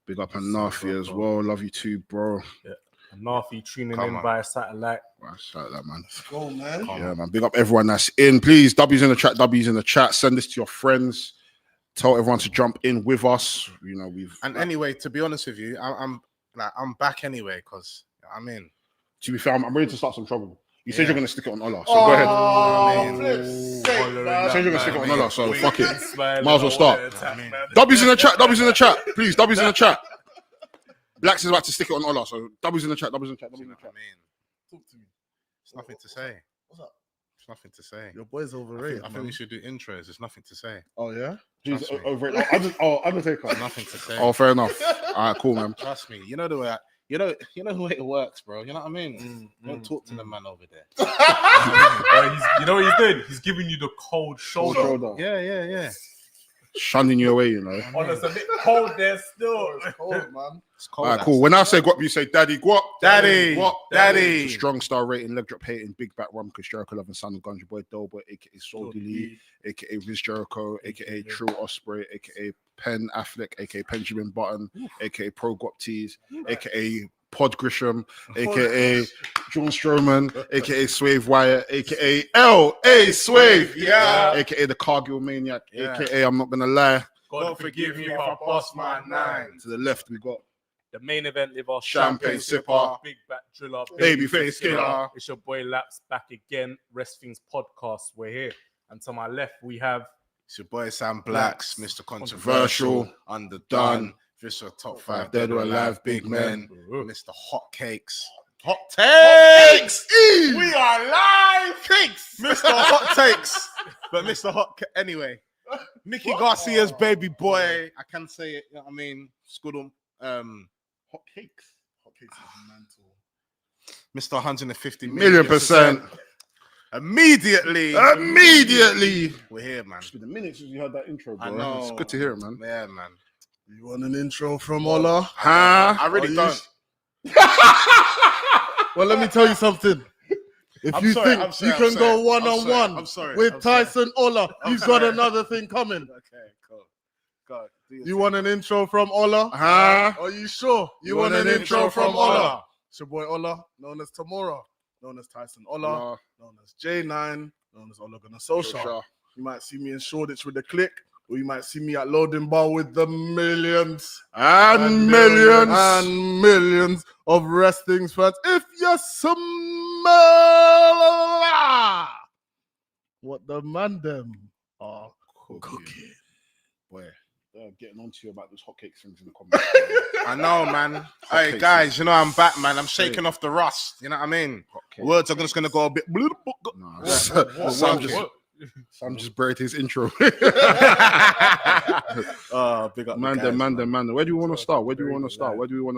Big up and Nafi as well. Love you too, bro. Yeah. And Nafi tuning in via satellite. Wow, shout out that, man. Let's go, man. Yeah, man. Big up everyone that's in. Please, W's in the chat. W's in the chat. Send this to your friends. Tell everyone to jump in with us. You know, anyway, to be honest with you, I'm back anyway because I'm in. To be fair, I'm ready to start some trouble. You said you're going to stick it on Allah, so go ahead. You said you're going to stick it on Allah, so fuck it. Might as well start. W's in the chat. W's in the chat. Please, W's in the chat. Blacks is about to stick it on Allah, so W's in the chat. W's in the chat. W's in the chat. Talk to me. It's nothing to say. What's up? It's nothing to say. Your boy's overrated. I think we should do intros. There's nothing to say. Oh yeah. He's overrated. Undertaker. There's nothing to say. Oh, fair enough. All right, cool, man. Trust me. You know the way. You know the way it works, bro. You know what I mean? Don't talk to the man over there. You know what he's doing? He's giving you the cold shoulder. Yeah. Shunning you away, you know. Oh, it's a bit cold there still. It's cold, man. It's cold. All right, cool. When I say guap, you say daddy guap. Daddy. Guap. Daddy. Strong star rating, leg drop hating, big back rum, because Jericho loving son of Gunja Boy Doughboy, aka Soul Lee, aka Riz Jericho, aka True Osprey, aka Penn Affleck, aka Benjamin Button, aka Pro Guap Tees, aka Pod Grisham, aka John Strowman, aka Swave Wyatt, aka L.A. Swave, aka the Cargill Maniac, aka I'm not gonna lie. God forgive me if I bust my nine. To the left, we got the main event liver, Champagne Sipper, Big Back Driller, Babyface Killer. It's your boy Laps back again. Wresthings podcast. We're here, and to my left we have it's your boy Sam Blacks, Mr. Controversial, Underdone. Viscera Top 5 Dead or Alive Big Men, Mr. Hot Cakes. Hot Takes! We are live! Cakes! Mr. Hot Takes. But Mr. Hot anyway. Nicky Garcia's baby boy. I can say it, you know what I mean? Skudum. Hot Cakes. Hot Cakes is mental. Mr. 150 million%. Immediately. We're here, man. It's been a minute since you heard that intro, bro. I know. It's good to hear it, man. Yeah, man. You want an intro from Ola? Huh? I really don't. Well, let me tell you something. If you think you can go one-on-one with Tyson Ola, you've got another thing coming. Okay, cool. God, you want an intro from Ola? Huh? Are you sure? You want an intro from Ola? It's your boy Ola, known as Tamora, known as Tyson Ola, known as J9, known as Ola Gonna Social. You might see me in Shoreditch with the click. Or you might see me at Loading Bar with the millions and millions of Wresthings fans. If you smell what the Mandem are cooking. Boy, they're getting on to you about those hotcakes things in the comments. I know, man. Hey, guys, you know I'm back, man. I'm shaking off the rust. You know what I mean? Words are just going to go a bit... Sam just buried his intro. Big up Mandem. Where do you want to start? Where do we want to start? There's a lot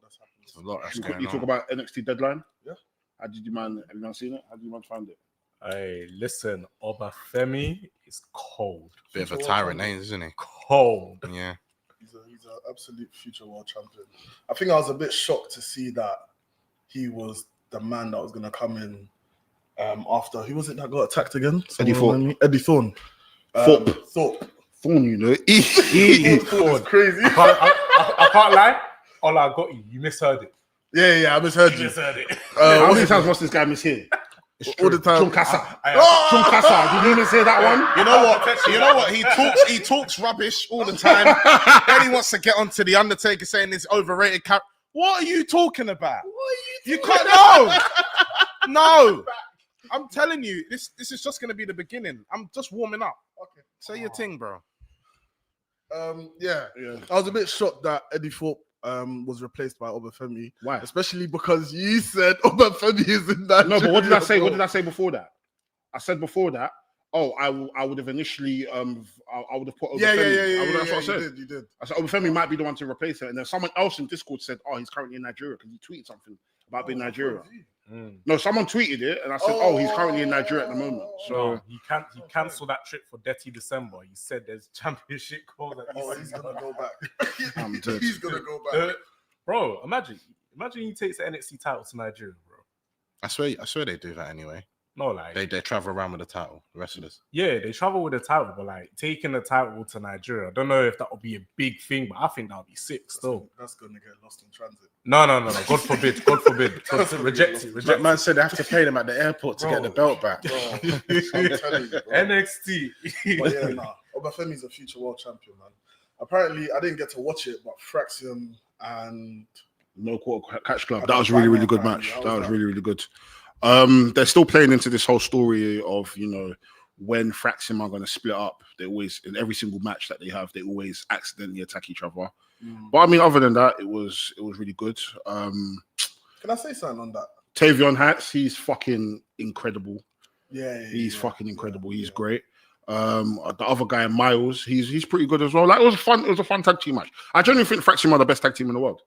that's happening. There's a lot that's going on. You talk about NXT Deadline? Yeah. How did you man? Have you not seen it? How did you man find it? Hey, listen, Obafemi is cold. Bit of a tyrant, isn't he? Cold. Yeah. He's an absolute future world champion. I think I was a bit shocked to see that he was the man that was going to come in after. Who was it that got attacked again? Eddie Thorne. Thorpe. Thorne, you know. Thorne. Crazy. I can't lie. All I got you misheard it. Yeah, I misheard you. How many times must this guy mishear? All the time. Chunkasa. Chunkasa. Did you even say that one? You know what? He talks rubbish all the time. Then he wants to get onto the Undertaker saying it's overrated. What are you talking about? You can't. No. I'm telling you, this is just going to be the beginning. I'm just warming up. Okay. Say your thing, bro. Yeah. I was a bit shocked that Eddie Thorpe was replaced by Obafemi. Why? Especially because you said Obafemi is in that. No, but what did I say? What did I say before that? I said before that, I would have initially, I would have put Obafemi. Yeah. That's what I said. You did. I said Obafemi might be the one to replace him. And then someone else in Discord said, he's currently in Nigeria because he tweeted something about being Nigeria. No, someone tweeted it, and I said, he's currently in Nigeria at the moment. So he cancelled that trip for Dirty December. He said there's championship calls. He's gonna go back. I'm dead. He's gonna go back. Bro, imagine he takes the NXT title to Nigeria, bro. I swear they do that anyway. No, like They travel around with the title, the wrestlers. yeah, they travel with the title, but like taking the title to Nigeria, I don't know if that would be a big thing, but I think that would be sick still. That's gonna get lost in transit. No. God forbid. God forbid. Reject it. Man said they have to pay them at the airport to get the belt back. Bro, I'm telling you, bro. NXT. But yeah, nah. Obafemi's a future world champion, man. Apparently, I didn't get to watch it, but Fraxium and No Quarter Catch Club. That was really, really good match. Apparently, That was really, really good. They're still playing into this whole story of, you know, when Fraxium are going to split up. They always, in every single match that they have, they always accidentally attack each other. But I mean, other than that, it was really good. Can I say something on that? Tavion Hatz, he's fucking incredible. He's fucking incredible. He's great. The other guy, Miles, he's pretty good as well. Like, it was a fun tag team match. I genuinely think Fraxium are the best tag team in the world.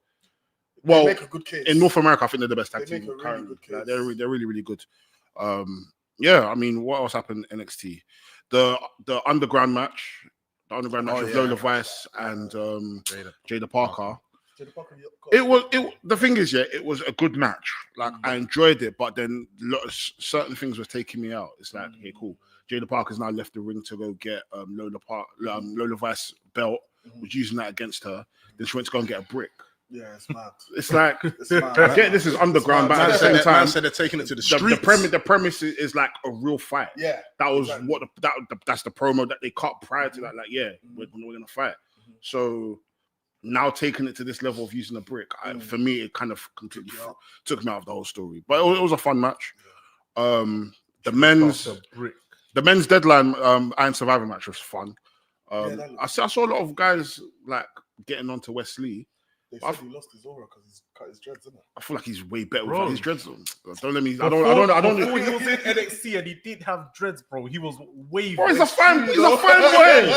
Well, they make a good case. In North America, I think they're the best tag They team. make a really currently. good case. Like, they're really, really good. Yeah, I mean, what else happened in NXT? The underground match. The underground match with Lola Vice and Jada Parker. The thing is, it was a good match. Like, I enjoyed it, but then certain things were taking me out. It's like, okay, cool. Jada Parker's now left the ring to go get Lola Vice belt. Was using that against her. Then she went to go and get a brick. Yeah, it's mad. It's like, It's mad. I get this is underground, but at the same time, said they're taking it to the streets. the premise is like a real fight. Yeah, that was what that's the promo that they cut prior to that. Like, yeah, we're gonna fight. So now taking it to this level of using a brick, for me, it kind of completely took me out of the whole story. But it was a fun match. The men's deadline Iron Survivor match was fun. I saw a lot of guys like getting onto Wesley. They said he lost his aura because he's cut his dreads, isn't it? I feel like he's way better without his dreads on. Don't let me. Before he was in NXT and he did have dreads, bro. He was way. Bro, he's a fine boy,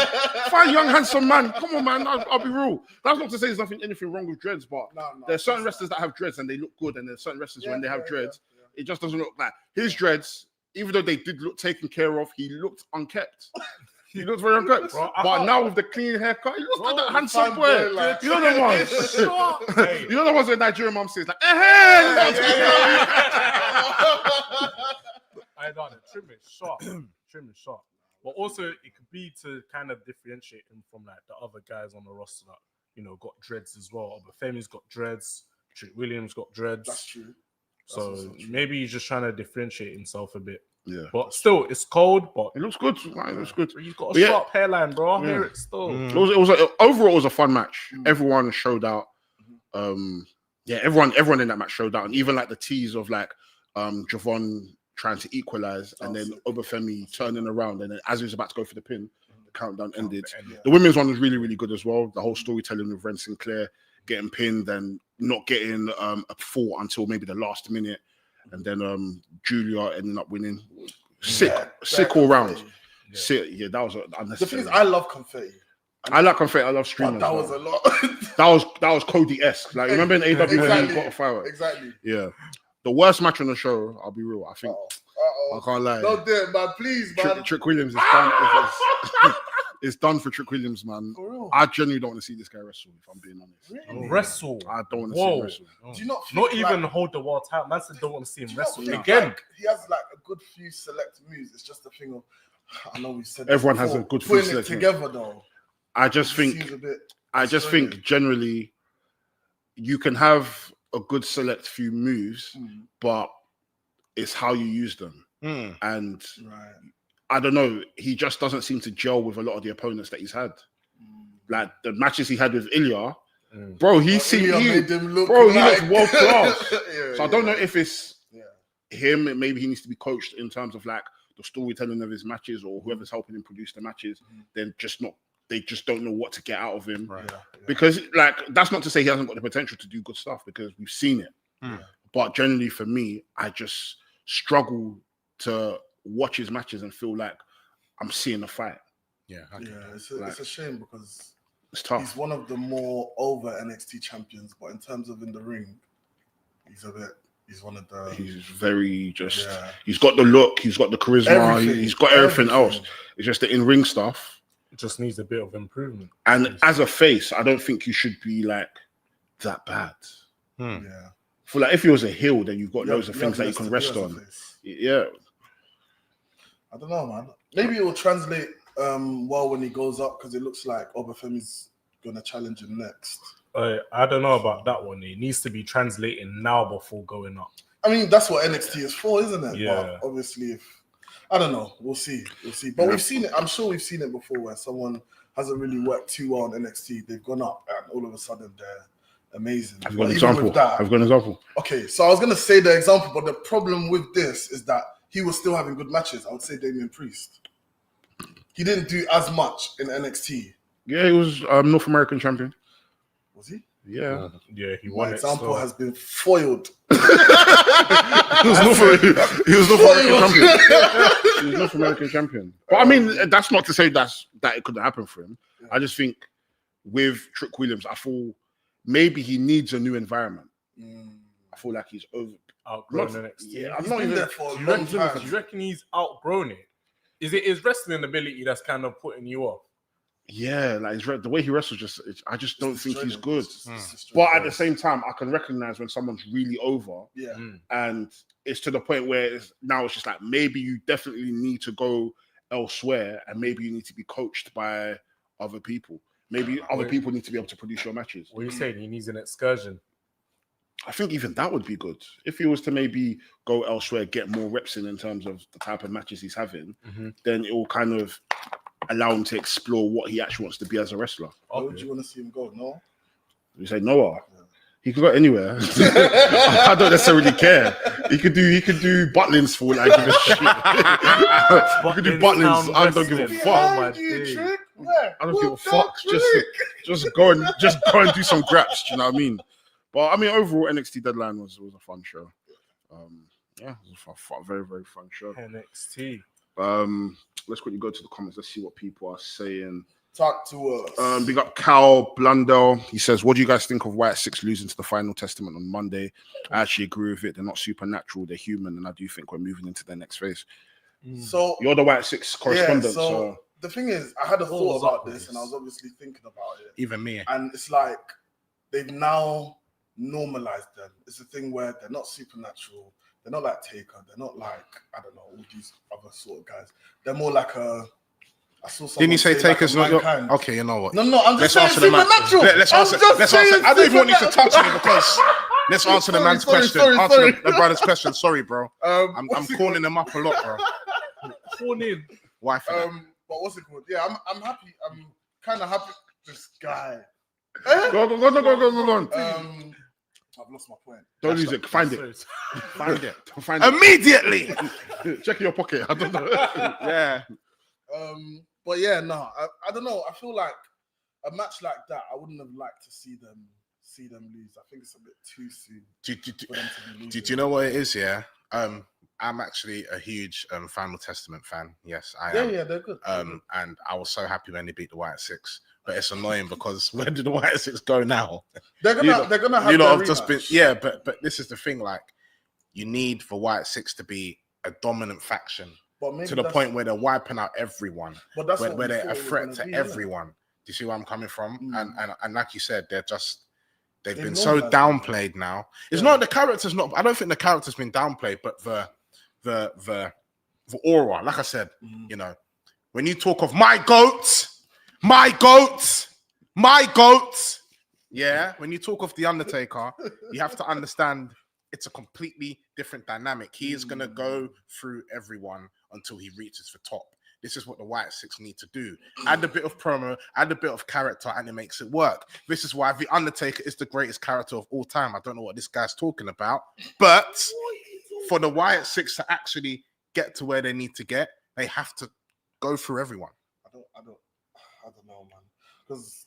fine young handsome man. Come on, man. I'll be real. That's not to say there's anything wrong with dreads, but there's certain wrestlers that have dreads and they look good, and there's certain wrestlers when they have dreads, it just doesn't look like his dreads. Even though they did look taken care of, he looked unkept. He looks very unkept. But now with the clean haircut, he looks like that handsome boy. Like, you know the ones. You know the ones where Nigerian mom says like, hey. I done it. Trim it sharp. But also, it could be to kind of differentiate him from like the other guys on the roster that, you know, got dreads as well. But Femi's got dreads. Trick Williams got dreads. That's true. So maybe he's just trying to differentiate himself a bit. Yeah, but still, it's cold. But it looks good. It looks good. You've got a sharp hairline, bro. I hear it still. It was overall, it was a fun match. Everyone showed out. Everyone in that match showed out, and even like the tease of like Javon trying to equalize, and then Obafemi turning around, and then as he was about to go for the pin, the countdown ended. The women's one was really, really good as well. The whole storytelling with Ren Sinclair getting pinned and not getting a fall until maybe the last minute. And then Julia ending up winning. Sick all round. Yeah. Sick. Yeah, that was unnecessary. The thing is, I love confetti. I like confetti. I love streamers. That was a lot. that was Cody-esque. Like, remember in AW when he got a firework? Exactly. Yeah. The worst match on the show, I'll be real, I think. I can't lie. Don't do it, man. Please, man. Trick Williams is done. It's done for Trick Williams, man. I genuinely don't want to see this guy wrestle, if I'm being honest. Really? Wrestle? I don't want to see him wrestle. Do you not think even hold the world title? Man said don't want to see him wrestle again. Like, he has like a good few select moves. It's just a thing of, I know we said everyone has a good few select moves. Together though. I just think generally you can have a good select few moves, but it's how you use them. And I don't know. He just doesn't seem to gel with a lot of the opponents that he's had. Like the matches he had with Ilya, bro. He looks world class. So I don't know if it's him. Maybe he needs to be coached in terms of like the storytelling of his matches, or whoever's helping him produce the matches. They just don't know what to get out of him. Because like that's not to say he hasn't got the potential to do good stuff, because we've seen it. But generally, for me, I just struggle to watch his matches and feel like I'm seeing a fight. It's a shame because it's tough. He's one of the more over NXT champions, but in terms of in the ring, he's one of the. He's very just. He's got the look. He's got the charisma. He's got everything else. It's just the in-ring stuff. It just needs a bit of improvement. And as a face, I don't think you should be like that bad. For like, if he was a heel, then you've got loads of things that you can rest on. Yeah. I don't know, man. Maybe it will translate well when he goes up because it looks like Obafemi's gonna challenge him next. I don't know about that one. It needs to be translating now before going up. I mean, that's what NXT is for, isn't it? Yeah. But obviously, I don't know. We'll see. But we've seen it. I'm sure we've seen it before where someone hasn't really worked too well on NXT. They've gone up and all of a sudden they're amazing. I've got an example. Okay, so I was gonna say the example, but the problem with this is that he was still having good matches. I would say Damian Priest. He didn't do as much in NXT. Yeah, he was North American champion. Was he? Yeah. Yeah, he won. My example has been foiled. He was North American champion. He was North American champion. But I mean, that's not to say that it couldn't happen for him. Yeah. I just think with Trick Williams, I feel maybe he needs a new environment. I feel like he's outgrown NXT. Yeah, He's been there for a long time. Do you reckon he's outgrown it? Is it his wrestling ability that's kind of putting you off? Yeah, like the way he wrestles, I just don't think he's good. But at the same time, I can recognize when someone's really over. Yeah. And it's to the point where it's just like maybe you definitely need to go elsewhere and maybe you need to be coached by other people. Maybe other people need to be able to produce your matches. What are you saying? He needs an excursion. I think even that would be good. If he was to maybe go elsewhere, get more reps in terms of the type of matches he's having, then it will kind of allow him to explore what he actually wants to be as a wrestler. Where would you want to see him go? No? You say Noah? Yeah. He could go anywhere. I don't necessarily care. He could do Butlins for like give a shit. He could do Butlins. I don't give a fuck. I don't give a fuck. Just go and do some graps. Do you know what I mean? But I mean, overall, NXT Deadline was a fun show. Yeah, it was a very, very fun show. NXT. Let's quickly go to the comments. Let's see what people are saying. Talk to us. Big up Cal Blundell. He says, what do you guys think of White Six losing to the Final Testament on Monday? I actually agree with it. They're not supernatural. They're human. And I do think we're moving into their next phase. So you're the White Six correspondent. So the thing is, I had a thought about this and I was obviously thinking about it. Even me. And it's like they've now normalized them. It's a thing where they're not supernatural. They're not like Taker. They're not like, I don't know, all these other sort of guys. They're more like a... Didn't you say Taker's not your... Okay, you know what? No, I'm just saying supernatural. Let's answer. I don't even want you to touch me because... Let's answer the man's question. Answer the brother's question. Sorry, bro. I'm calling him up a lot, bro. Call in. Why for that? But what's it called? Yeah, I'm happy. I'm kind of happy. This guy. Go on. I've lost my point. Don't lose it. Find it. Find it. Immediately. Check in your pocket. I don't know. Yeah. But yeah, no. I don't know. I feel like a match like that, I wouldn't have liked to see them lose. I think it's a bit too soon for them to be losing. Do you know what it is? Yeah. I'm actually a huge Final Testament fan. Yes, I am. Yeah, they're good. And I was so happy when they beat the White Six. But it's annoying because where do the White Six go now? They're gonna have their just been, yeah, but this is the thing. Like, you need the White Six to be a dominant faction to the point where they're wiping out everyone. But that's where they're a threat to everyone. Do you see where I'm coming from? And like you said, they've been so downplayed now. It's not the characters. I don't think the character's been downplayed, but the aura. Like I said, you know, when you talk of my goat. Yeah, when you talk of The Undertaker, you have to understand it's a completely different dynamic. He is going to go through everyone until he reaches the top. This is what the White Six need to do. Add a bit of promo, add a bit of character, and it makes it work. This is why The Undertaker is the greatest character of all time. I don't know what this guy's talking about, but for the White Six to actually get to where they need to get, they have to go through everyone. I don't know, man. Because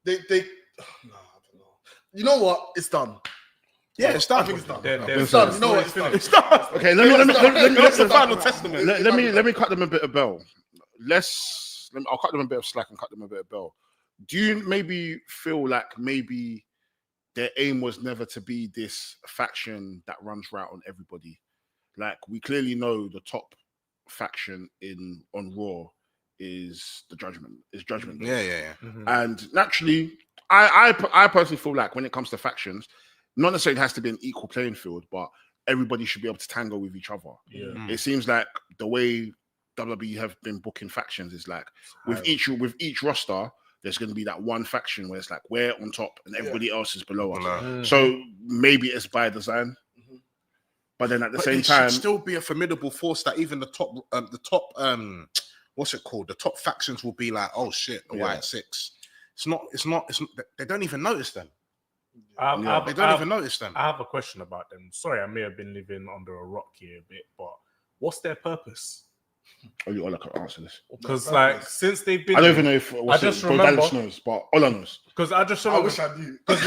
no, I don't know. You know what? It's done. Yeah, it's done. I think it's done. It's done. You know what? It's done. It's done. Okay, let me That's the Final Testament. Let me cut them a bit of bell. I'll cut them a bit of slack and cut them a bit of bell. Do you maybe feel like maybe their aim was never to be this faction that runs right on everybody? Like, we clearly know the top faction on Raw is the Judgment. Yeah. And naturally, I personally feel like when it comes to factions, not necessarily it has to be an equal playing field, but everybody should be able to tango with each other. Yeah. It seems like the way WWE have been booking factions is like with each roster, there's going to be that one faction where it's like we're on top and everybody else is below us. Mm-hmm. So maybe it's by design. But then at the same time, should still be a formidable force that even the top, what's it called? The top factions will be like, oh shit, the White Six. It's not. They don't even notice them. They don't even notice them. I have a question about them. Sorry, I may have been living under a rock here a bit, but what's their purpose? only Ola can answer this. Because like since they've been, I don't even know if I just remember Dallas knows, but Ola knows. Because I just I remember, wish I knew. because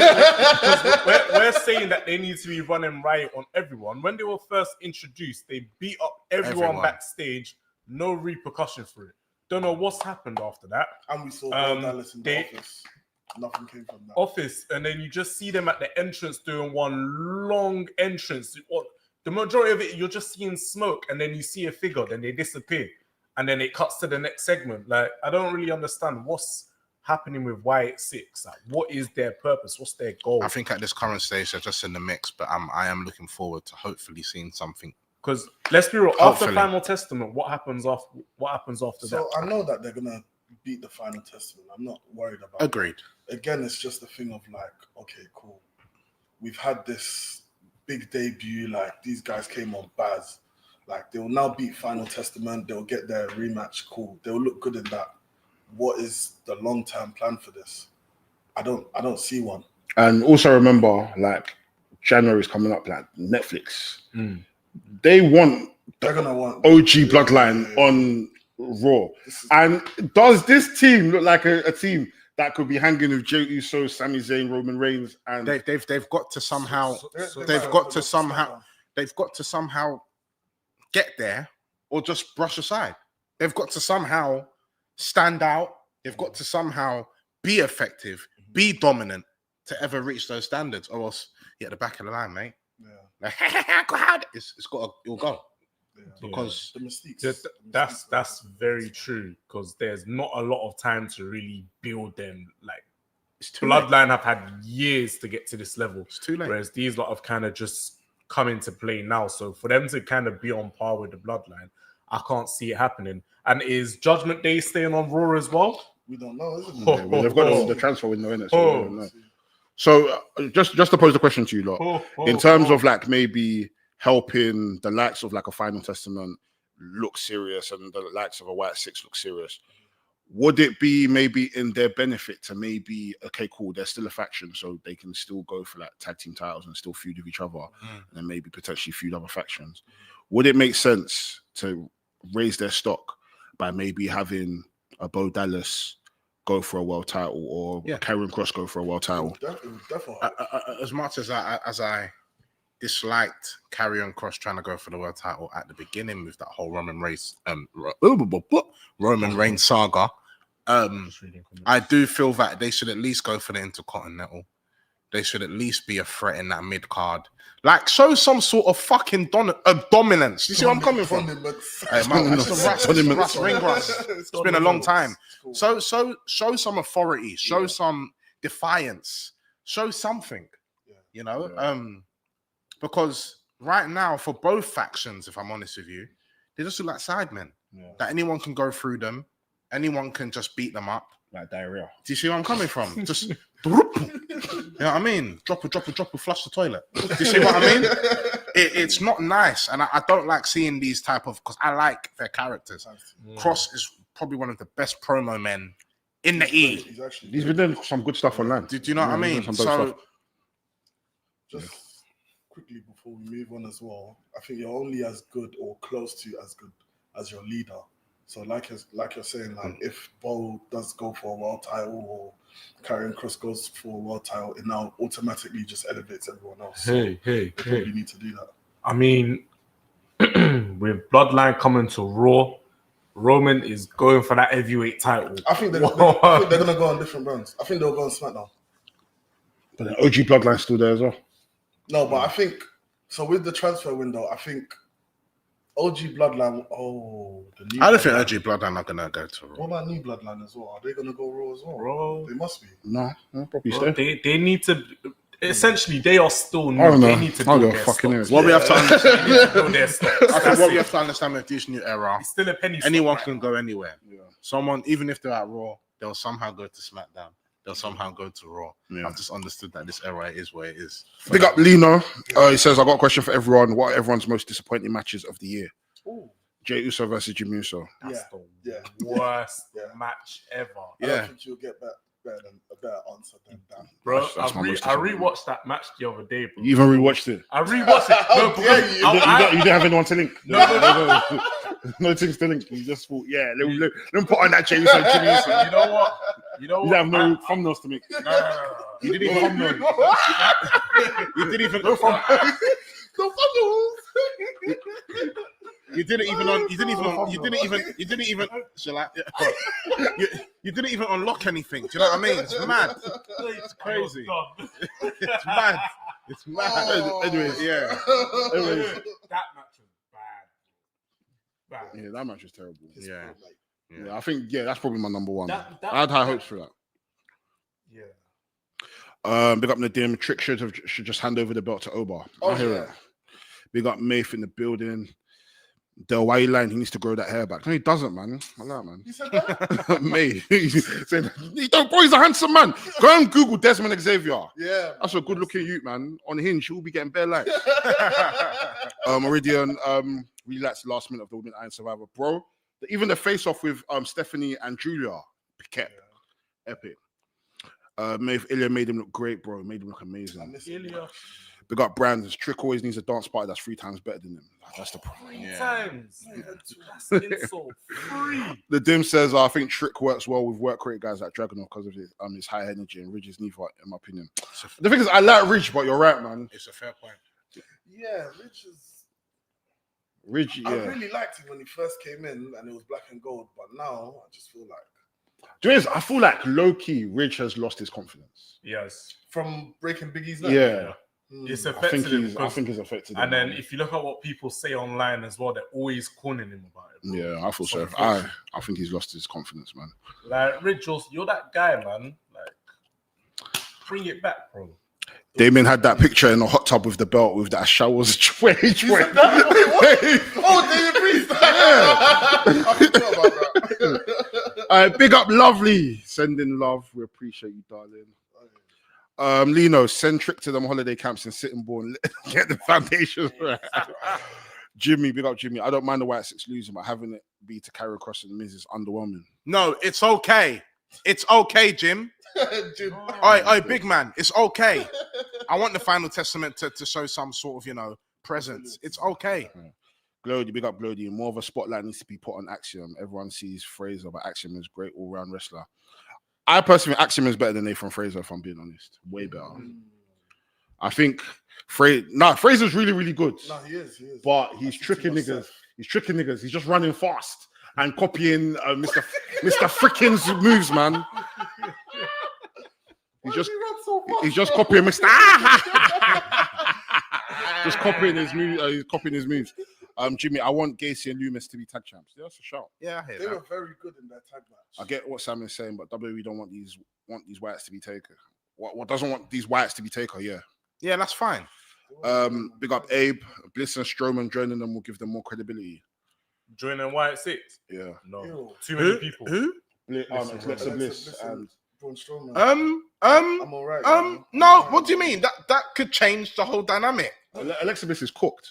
we're saying that they need to be running riot on everyone. When they were first introduced, they beat up everyone backstage, no repercussions for it. Don't know what's happened after that. And we saw Dallas in the office. Nothing came from that. Office, and then you just see them at the entrance doing one long entrance. The majority of it, you're just seeing smoke, and then you see a figure, then they disappear, and then it cuts to the next segment. Like, I don't really understand what's happening with White Six. Like, what is their purpose? What's their goal? I think at this current stage, they're just in the mix, but I am looking forward to hopefully seeing something. Because let's be real, after Final Testament, what happens after that? So I know that they're gonna beat the Final Testament. I'm not worried about it. Agreed. Again, it's just a thing of like, okay, cool. We've had this big debut, like these guys came on Baz. Like they'll now beat Final Testament, they'll get their rematch, cool. They'll look good in that. What is the long-term plan for this? I don't see one. And also remember, like January is coming up, like Netflix. They're gonna want OG Bloodline on Raw. And does this team look like a team that could be hanging with Jey Uso, Sami Zayn, Roman Reigns, and they've got to somehow get there or just brush aside. They've got to somehow stand out. They've got to somehow be effective, be dominant to ever reach those standards, or else you're at the back of the line, mate. Like, it'll go. Because the mistakes. That's very true. Because there's not a lot of time to really build them. Like Bloodline have had years to get to this level. It's too late. Whereas these lot have kind of just come into play now. So for them to kind of be on par with the Bloodline, I can't see it happening. And is Judgment Day staying on Raw as well? We don't know, isn't it? Well, they've got the transfer window in it. So we don't know. So just to pose the question to you lot, in terms of like maybe helping the likes of like a Final Testament look serious and the likes of a White Six look serious, would it be maybe in their benefit to maybe, okay, cool, they're still a faction, so they can still go for like tag team titles and still feud with each other and then maybe potentially feud other factions? Would it make sense to raise their stock by maybe having a Bo Dallas go for a world title or Karrion Kross go for a world title? Definitely. As much as I disliked Karrion Kross trying to go for the world title at the beginning with that whole Roman Reigns saga, I do feel that they should at least go for the Intercontinental. They should at least be a threat in that mid card. Like, show some sort of fucking dominance. You see where I'm coming from? It's been a long time. So show some authority. Show some defiance. Show something. You know? Because right now, for both factions, if I'm honest with you, they just look like sidemen. That anyone can go through them. Anyone can just beat them up. Like diarrhea. Do you see where I'm coming from? Just, you know what I mean? Drop, flush the toilet. Do you see what I mean? It's not nice. And I don't like seeing these type of, because I like their characters. Cross is probably one of the best promo men in the E. He's been doing some good stuff online. Do you know what I mean? So, just quickly before we move on as well, I think you're only as good or close to as good as your leader. So like you're saying, like if Bo does go for a world title or Karrion Kross goes for a world title, it now automatically just elevates everyone else. Hey. You need to do that. I mean, with Bloodline coming to Raw, Roman is going for that heavyweight title. I think they're going to go on different brands. I think they'll go on SmackDown. But the OG Bloodline's still there as well. No, but I think, so with the transfer window, I think OG Bloodline, I don't think OG Bloodline are going to go to Raw. What about New Bloodline as well? Are they going to go Raw as well? Bro, They must be. No, probably stay. They need to, essentially they are still new. I don't know. They need to I don't build know. their Fucking stocks. is. What we have to understand, They need to build their stocks. I think That's what we it. have to understand with this new era, It's still a penny. anyone stock, can right? go anywhere. Yeah. Someone, even if they're at Raw, they'll somehow go to SmackDown. They'll somehow go to Raw. Yeah. I've just understood that this era is where it is. Big up Lino. He says, I got a question for everyone. What are everyone's most disappointing matches of the year? Ooh, Jey Uso versus Jimmy Uso. That's Yeah. the worst Yeah. match ever. I Yeah. don't think you'll get a better answer than that. Bro, That's my most I disappointing. rewatched that match the other day, bro. You even rewatched it? I rewatched it. No, dare because you. You didn't have anyone to link? No. No things to link. You just thought, yeah, let me put on that Jey Uso, Jimmy Uso. You know what? You know You what? have no thumbnails to make. No. You didn't even You didn't even You didn't even shall I? You didn't even unlock anything. Do you know what I mean? It's mad. It's crazy. It's mad. It's mad. Oh. Anyways, yeah. Anyways. That match was bad. Yeah, that match was terrible. Yeah. Yeah, I think that's probably my number one. That- I had high hopes for that. Yeah. Big up Nadim. Trick should just hand over the belt to Oba. Oh, I hear yeah. it. Big up Mafe in the building. Del, why you lying? He needs to grow that hair back. No, he doesn't, man. I like, man. You said that? May. He said, boy, he's a handsome man. Go and Google Desmond Xavier. Yeah. That's a good looking youth, man. On Hinge, he'll be getting bare likes. Meridian, really likes the last minute of the Women Iron Survivor. Bro, even the face off with Stephanie and Julia kept epic. Ilya made him look great, bro. Made him look amazing. Ilya. Big up Brands. Trick always needs a dance party that's 3 times better than him. That's the problem. 3 times. That's an insult. 3. The Dim says, I think Trick works well with work rate guys like Dragunov because of his high energy, and Ridge is neither, in my opinion. The thing is, I like Ridge, but you're right, man. It's a fair point. Yeah, Ridge, I yeah. really liked him when he first came in and it was black and gold, but now I just feel like Do you know, I feel like low-key, Ridge has lost his confidence. Yes. from breaking Biggie's neck. Yeah. It's I affected think him. he's because- affected him. And then if you look at what people say online as well, they're always calling him about it. Bro. Yeah, I feel so. So I think he's lost his confidence, man. Like, Rich, you're that guy, man. Like, bring it back, bro. Damien had that picture in the hot tub with the belt with that showers. Wait. Oh, David Priest. I forgot about that. Big up, Lovely. Sending love. We appreciate you, darling. Lino, send Trick to them holiday camps in Sittingbourne. Get the foundations right. Jimmy, big up Jimmy. I don't mind the White Six losing, but having it be to carry across in the Miz is underwhelming. No, it's okay. It's okay, Jim. Jim. Oi, big man. It's okay. I want the Final Testament to show some sort of, presence. It's okay. Glody, big up Glody. More of a spotlight needs to be put on Axiom. Everyone sees Fraser, but Axiom is a great all-round wrestler. I personally think Axiom is better than Nathan Fraser, if I'm being honest. Way better. I think Fraser's really, really good. No, he is. But he's tricking niggas. He's tricking niggas. He's just running fast and copying Mr. Frickin's moves, man. He's just copying Mr. Just copying his moves. He's copying his moves. Jimmy, I want Gacy and Loomis to be tag champs. Yeah, that's a shout. Yeah, I hear They that. were very good in that tag match. I get what Sam is saying, but WWE don't want these whites to be taker. What doesn't want these whites to be taker? Yeah. Yeah, that's fine. Big up Abe, Bliss and Strowman joining them will give them more credibility. Joining White Six? Yeah. No. Ew. Too many people. Who? Alexa Bliss and Braun Strowman. I'm all right. No, what do you mean? That could change the whole dynamic. Alexa Bliss is cooked.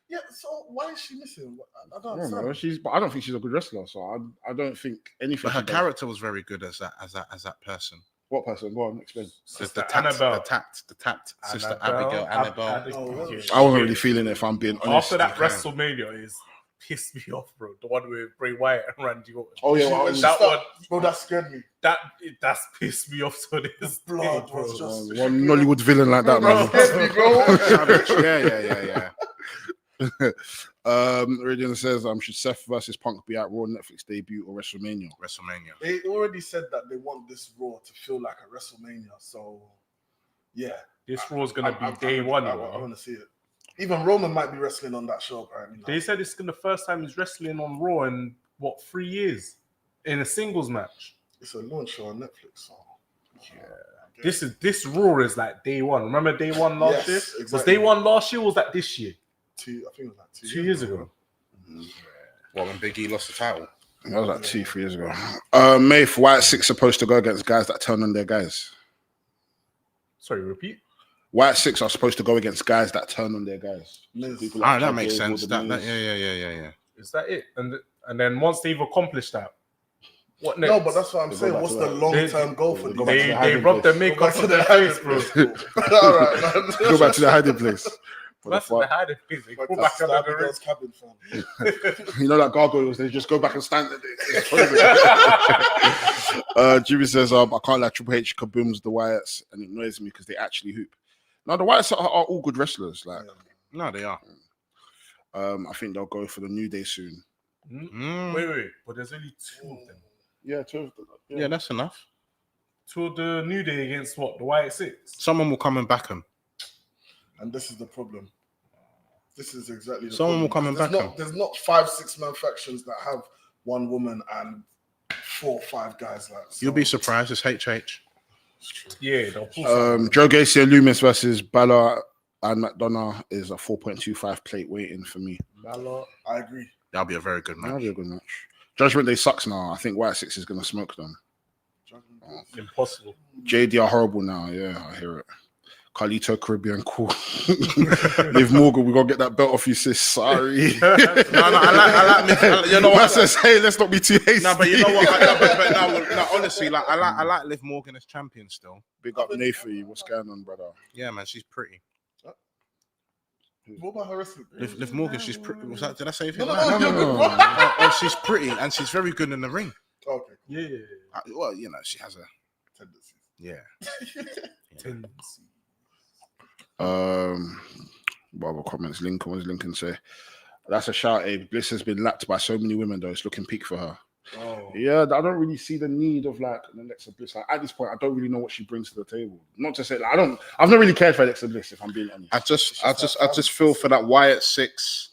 Yeah, so why is she missing? I don't I don't know. understand. But I don't think she's a good wrestler. So I don't think anything. But her she does- character was very good as that person. What person? Go on, explain. Sister Annabelle. The tact, Sister Annabelle. Abigail, Annabelle. I wasn't really feeling it, if I'm being honest. After that WrestleMania is pissed me off, bro. The one with Bray Wyatt and Randy Orton. Oh yeah, that one. Bro, that scared me. That's pissed me off to this Blood day, bro. was just one Nollywood villain like that, man. scared me, bro. Yeah. Iridian says, should Seth versus Punk be at Raw Netflix debut or WrestleMania? WrestleMania. They already said that they want this Raw to feel like a WrestleMania. So, yeah. This Raw's gonna be day one. I want to see it. Even Roman might be wrestling on that show, apparently. They said it's the first time he's wrestling on Raw in 3 years in a singles match. It's a launch show on Netflix. So, Yeah, This Raw is like day one. Remember day one last year? Exactly. Was day one last year? Or was that this year? I think it was like 2 years ago. What, when Big E lost the title? That was like 2-3 years ago. Maeve, why is 6 supposed to go against guys that turn on their guys? Sorry, repeat. Why 6 are supposed to go against guys that turn on their guys? Miz. That makes sense. Yeah. Is that it? And then once they've accomplished that, what next? No, but that's what I'm They go saying. back What's to the that. long-term goal for Go these? back to they the hiding rubbed their place. makeup Go back on to their the face, hiding bro. All right, man. Go back to the hiding place. That's the hiding place. They go back under the ring. Cabin, fam. You know that gargoyles, they just go back and stand there. Jimmy says, I can't let Triple H kabooms the Wyatts, and it annoys me because they actually hoop. Now, the Wyatts are all good wrestlers. Like, No, they are. I think they'll go for the New Day soon. Wait. But there's only 2 of them. Yeah, 2 of them. Yeah, that's enough. 2 of the New Day against what? The White 6? Someone will come and back him. And this is the problem. This is exactly the Someone will problem. come and back him. There's not 5-6 man factions that have 1 woman and 4 or 5 guys. Like so. You'll be surprised. It's HH. Yeah, they'll pull Joe Gacy and Loomis versus Balor and McDonough is a 4.25 plate waiting for me. I agree. That'll be a very good That'll match. be a good match. Judgment Day sucks now. I think White 6 is going to smoke them. Impossible. JD are horrible now. Yeah, I hear it. Carlito Caribbean, cool. Liv Morgan, we gotta get that belt off you, sis. Sorry. No, I like you know what? I says, hey, let's not be too hasty. No, but you know what? No, honestly, like I like Liv Morgan as champion still. Big up Nathan. What's going on, brother? Yeah, man, she's pretty. What about her wrestling? Liv Morgan, she's pretty. Was that? Did I say anything? No. Oh, she's pretty and she's very good in the ring. Okay. Yeah. Well, you know, she has a Tendencies. yeah. Tendency. What other comments? Lincoln, what does Lincoln say? That's a shout, Abe. Bliss has been lapped by so many women, though. It's looking peak for her. Oh. Yeah, I don't really see the need of like an Alexa Bliss. Like, at this point, I don't really know what she brings to the table. Not to say like, I've not really cared for Alexa Bliss, if I'm being honest. I just feel for that Wyatt 6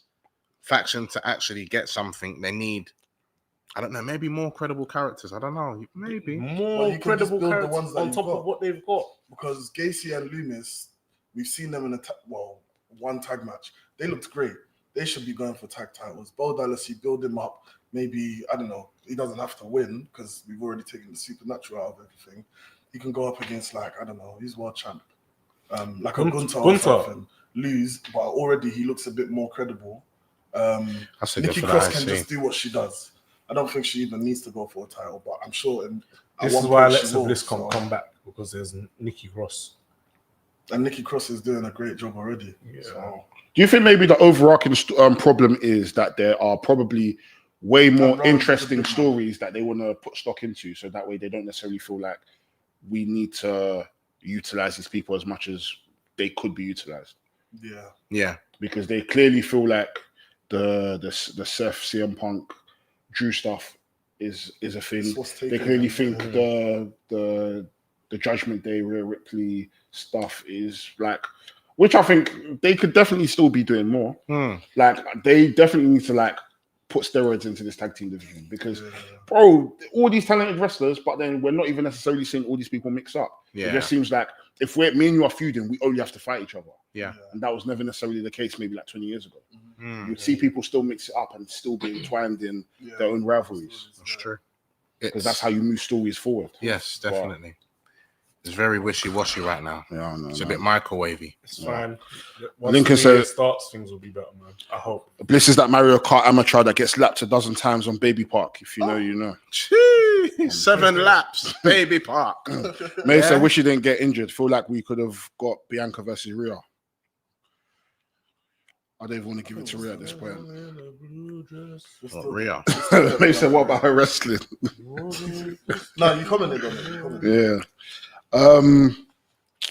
faction to actually get something. They need, I don't know, maybe more credible characters. I don't know, maybe More you can just credible build the characters ones that on you've top got. of what they've got. Because Gacy and Loomis, we've seen them in one tag match. They looked great. They should be going for tag titles. Bo Dallas, you build him up. Maybe, I don't know, he doesn't have to win because we've already taken the supernatural out of everything. He can go up against, like, I don't know, he's world champ. Like a Gunter or something. Lose, but already he looks a bit more credible. Nikki Cross can just do what she does. I don't think she even needs to go for a title, but I'm sure. This is why Alexa Bliss can't come back, because there's Nikki Cross. And Nikki Cross is doing a great job already. Yeah. So. Do you think maybe the overarching problem is that there are probably way more interesting stories that they want to put stock into, so that way they don't necessarily feel like we need to utilize these people as much as they could be utilized? Yeah. Because they clearly feel like the Seth, CM Punk, Drew stuff is a thing. They clearly think the Judgment Day, Rhea Ripley stuff is like, which I think they could definitely still be doing more. Like they definitely need to like put steroids into this tag team division because, bro, all these talented wrestlers, but then we're not even necessarily seeing all these people mix up. Yeah. It just seems like if me and you are feuding, we only have to fight each other. Yeah. And that was never necessarily the case maybe like 20 years ago. You'd see people still mix it up and still be entwined in their own rivalries. That's true. Because that's how you move stories forward. Yes, definitely. It's very wishy-washy right now. Yeah, it's a bit microwavey. It's fine. Once Lincoln the year says starts, things will be better, man. I hope. Bliss is that Mario Kart amateur that gets lapped a dozen times on Baby Park. If you know, you know. Jeez, 7 laps, Baby Park. Mason, wish you didn't get injured. Feel like we could have got Bianca versus Rhea. I don't even want to give it to Rhea at this point. What, Rhea? Mason, what about her wrestling? No, you commented on it. Yeah.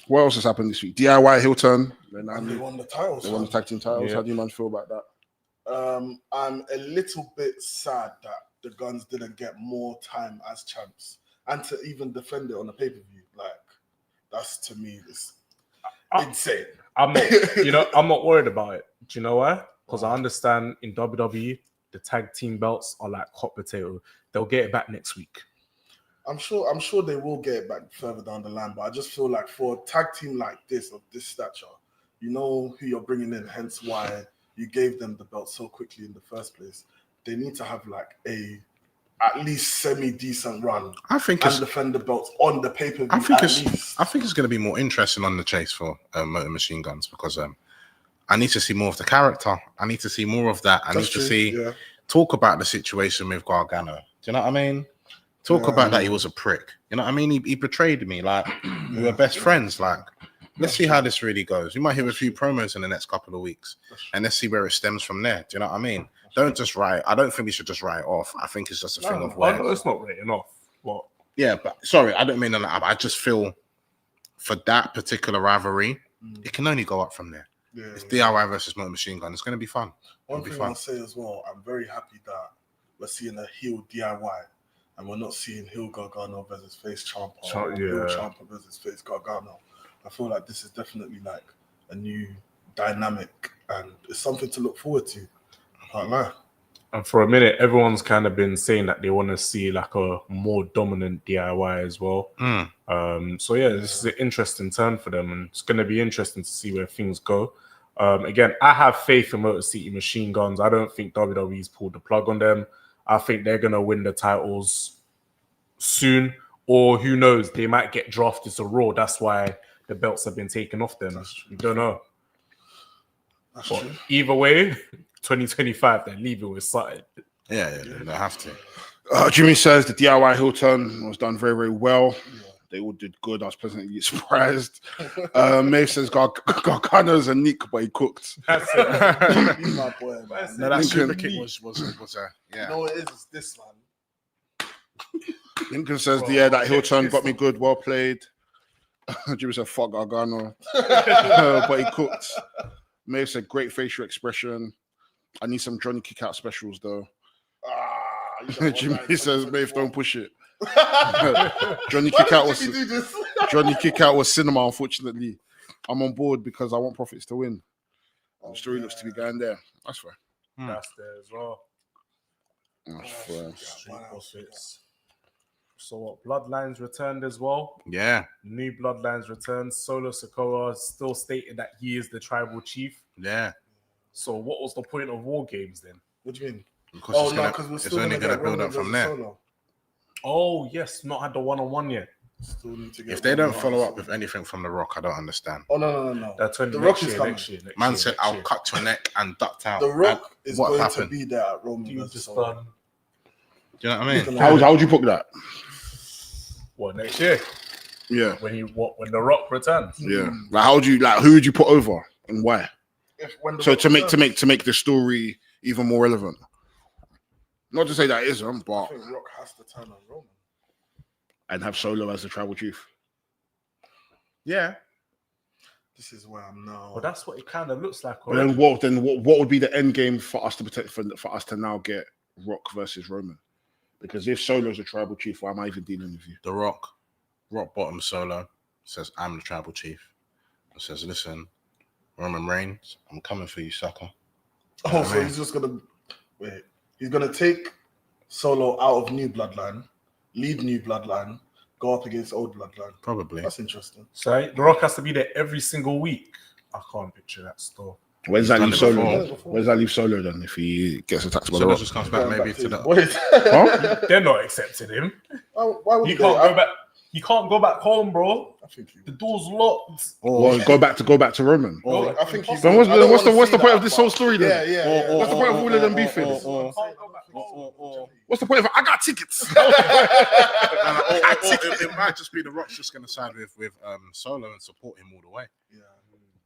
What else has happened this week? DIY heel turn. And they won the titles. They won the tag team titles. Yeah. How do you man feel about that? I'm a little bit sad that the Guns didn't get more time as champs and to even defend it on the pay-per-view. Like, that's to me is insane. I'm not worried about it. Do you know why? Because I understand in WWE, the tag team belts are like hot potato. They'll get it back next week. I'm sure they will get it back further down the line, but I just feel like for a tag team like this, of this stature, you know who you're bringing in, hence why you gave them the belt so quickly in the first place. They need to have like at least semi-decent run. I think and defend the belts on the pay-per-view. I think it's going to be more interesting on the chase for Motor Machine Guns because I need to see more of the character. I need to see more of that. I need to see talk about the situation with Gargano. Do you know what I mean? Talk about that he was a prick. You know what I mean? He betrayed me. Like we were best friends. Like let's see how this really goes. You might hear a few promos in the next couple of weeks, and let's see where it stems from there. Do you know what I mean? Don't just write. I don't think we should just write it off. I think it's just a thing of where. No, it's not written off. What? Yeah, but sorry, I don't mean that. I just feel for that particular rivalry, it can only go up from there. Yeah, it's DIY versus Motor Machine Gun. It's going to be fun. One thing I'll say as well, I'm very happy that we're seeing a heel DIY, and we're not seeing heel Gargano versus face Ciampa, heel Ciampa versus face Gargano. I feel like this is definitely like a new dynamic, and it's something to look forward to. I can't lie. And for a minute, everyone's kind of been saying that they want to see like a more dominant DIY as well. So yeah, this is an interesting turn for them, and it's going to be interesting to see where things go. Again, I have faith in Motor City Machine Guns. I don't think WWE's pulled the plug on them. I think they're going to win the titles soon, or who knows, they might get drafted to Raw. That's why the belts have been taken off them. You don't know. But either way, 2025, they're leaving with something. Yeah, they have to. Jimmy says the DIY heel turn was done very, very well. They all did good. I was pleasantly surprised. Maeve says Gargano's a Nick, but he cooked. That's it. He's my boy, man. No, that super kick was yeah. No, it is this man. Lincoln says, that heel turn got me good. Well played. Jimmy said, fuck Gargano. But he cooked. Maeve said, great facial expression. I need some Johnny Kick-Out specials, though. Jimmy says, Maeve, don't push it. Johnny Kick-Out was cinema, unfortunately. I'm on board because I want profits to win. The story looks to be going there. That's fair. That's there as well. That's fair. Profits. So what? Bloodlines returned as well. Yeah. New Bloodlines returned. Solo Sikoa still stated that he is the tribal chief. Yeah. So what was the point of War Games then? What do you mean? Because it's only going to build up from there. Solo. Oh, yes. Not had the one-on-one yet. Still need to get if they don't follow up with anything from The Rock, I don't understand. Oh, no. The Rock is coming. Next year, Man said, I'll cut your neck and ducked out. The Rock is going to be there at Roman versus Solo. done. Do you know what I mean? How would you book that? What, next year? Yeah. When The Rock returns? Yeah. Like, how would you, like, who would you put over and why? So to make the story even more relevant. Not to say that it isn't, but I think Rock has to turn on Roman and have Solo as the tribal chief. Yeah. This is where I'm now. Well, that's what it kind of looks like. But then what would be the end game for us to protect for us to now get Rock versus Roman? Because if Solo's a tribal chief, why am I even dealing with you? The Rock bottom Solo says, I'm the tribal chief. He says, listen, Roman Reigns, I'm coming for you, sucker. Oh, so he's just gonna wait. He's gonna take Solo out of New Bloodline, leave New Bloodline, go up against Old Bloodline. Probably. That's interesting. So The Rock has to be there every single week. I can't picture that still. Where does that leave Solo? Where does that leave Solo then if he gets attacked by The Rock? Just comes back maybe to that. Huh? They're not accepting him. Why would He can't go back. He can't go back home, bro. I think The door's locked. Or go back to Roman. I think he's. Then what's the point of this whole story then? Yeah. What's the point of all of them beefing? What's the point of I got tickets? It might just be The Rock's just going to side with Solo and support him all the way. Yeah,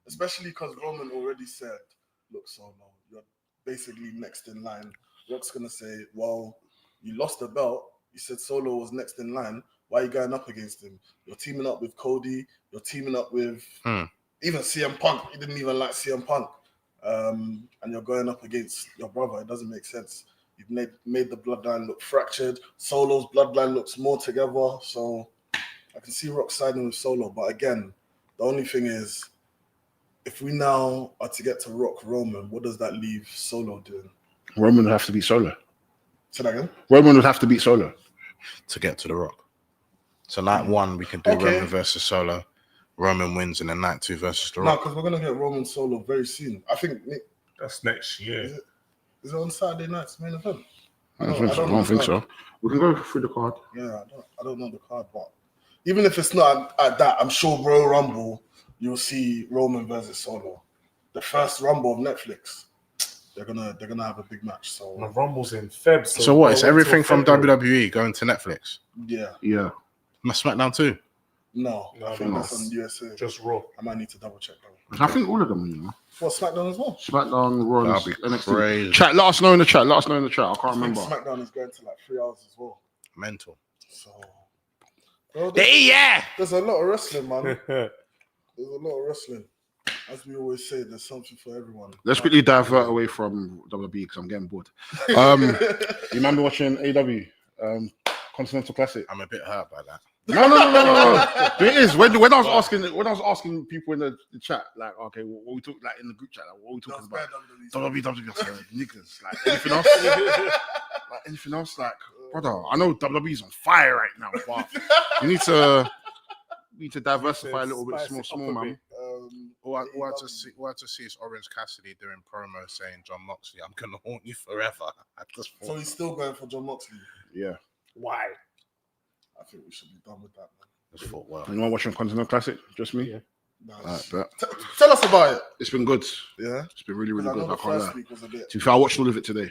especially because Roman already said, "Look, Solo, you're basically next in line." Rock's going to say, "Well, you lost the belt. You said Solo was next in line. Why are you going up against him? You're teaming up with Cody. You're teaming up with even CM Punk. You didn't even like CM Punk. And you're going up against your brother. It doesn't make sense. You've made the bloodline look fractured. Solo's bloodline looks more together. So I can see Rock siding with Solo. But again, the only thing is, if we now are to get to Rock Roman, what does that leave Solo doing? Roman would have to beat Solo. Say that again? Roman would have to beat Solo. To get to The Rock. So night 1 we can do Okay. Roman versus Solo. Roman wins, and then night 2 versus The No, Rock. because we're gonna get Roman Solo very soon. I think That's next year. is it on Saturday night's main event? I don't think so. We can go through the card. Yeah, I don't know the card, but even if it's not at that, I'm sure Royal Rumble you'll see Roman versus Solo. The first Rumble of Netflix. They're gonna have a big match. So And the Rumble's in Feb. So what? It's wait till everything from February. WWE going to Netflix. yeah, Yeah. My SmackDown too. no, No, I think no. that's on USA. Just Raw. I might need to double check though. I think all of them, you know. What, SmackDown as well? SmackDown, Raw, and That'd be NXT. crazy. Chat, let us know in the chat. I can't I remember. think SmackDown is going to like 3 hours as well. Mental. So, bro, Yeah. there's a lot of wrestling, man. There's a lot of wrestling. As we always say, there's something for everyone. Let's quickly divert away from WWE because I'm getting bored. You remember watching AW Continental Classic? I'm a bit hurt by that. No. It is when I was asking people in the chat, like, okay, what we talk like in the group chat, like, what we talking about? WWE, niggas, like anything else, like brother. I know WWE's on fire right now, but you need to diversify a little bit, small, man. All I just see is Orange Cassidy doing promo saying John Moxley, I'm gonna haunt you forever. So he's still going for John Moxley. Yeah. Why? I think we should be done with that, man. Just thought, well, Anyone watching Continental Classic? Just me. Yeah. Nice. Alright, bet. Tell us about it. It's been good. Yeah. It's been really, really I know good. the I can't lie. first week was a bit. To be fair, I watched all of it today.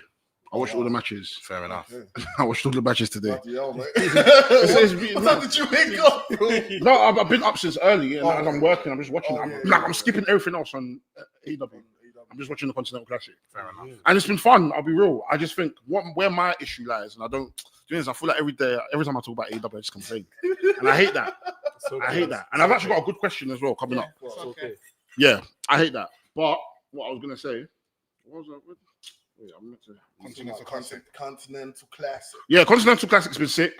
I watched all the matches. fair enough. Okay. I watched all the matches today. Bloody hell, mate. It's- What time did you wake up, bro? No, I've been up since early, and as I'm working, I'm just watching. Oh, I'm, yeah, like, yeah. I'm skipping everything else on AEW. I'm just watching the Continental Classic, Fair enough. and it's been fun. I'll be real. I just think where my issue lies, and I don't. The thing is, I feel like every time I talk about AEW, I just complain, and I hate that. I hate that. And I've actually got a good question as well coming up. It's okay. Yeah, I hate that. But what I was gonna say, what was that? Wait, I'm meant to. Continental Classic. Yeah, Continental Classic's been sick.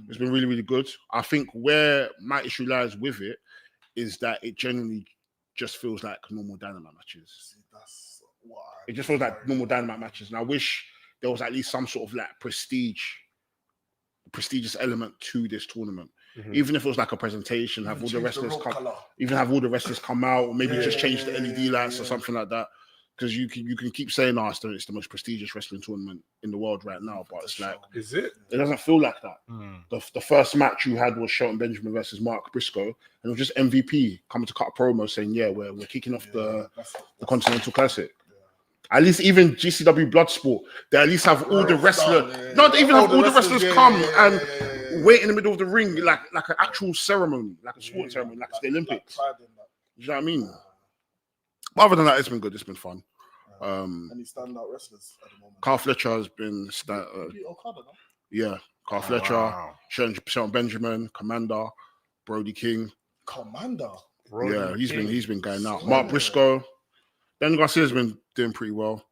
It's been really, really good. I think where my issue lies with it is that it generally just feels like normal Dynamite matches. See, that's what It just feels like normal Dynamite matches, and I wish there was at least some sort of like prestigious element to this tournament. Mhm. Even if it was like a presentation, have all the wrestlers come out, or maybe just change the LED lights or something like that. Because you can keep saying, "Oh, it's the most prestigious wrestling tournament in the world right now," but it's like Is it? it doesn't feel like that. The first match you had was Shelton Benjamin versus Mark Briscoe, and it was just MVP coming to cut a promo saying, "Yeah, we're kicking off the Continental Classic." At least even GCW Bloodsport, they at least have all the wrestlers. No, they even have all the wrestlers come and wait in the middle of the ring like an actual ceremony, like a sports ceremony, like it's the Olympics. You know what I mean? But other than that, it's been good. It's been fun. Any standout wrestlers at the moment? Carl Fletcher has been, Okada, no? yeah. Carl Fletcher, Wow. Shelton Benjamin, Commander, Brody King. Commander. Yeah, he's been going out. Mark Briscoe, Dan Garcia's been doing pretty well.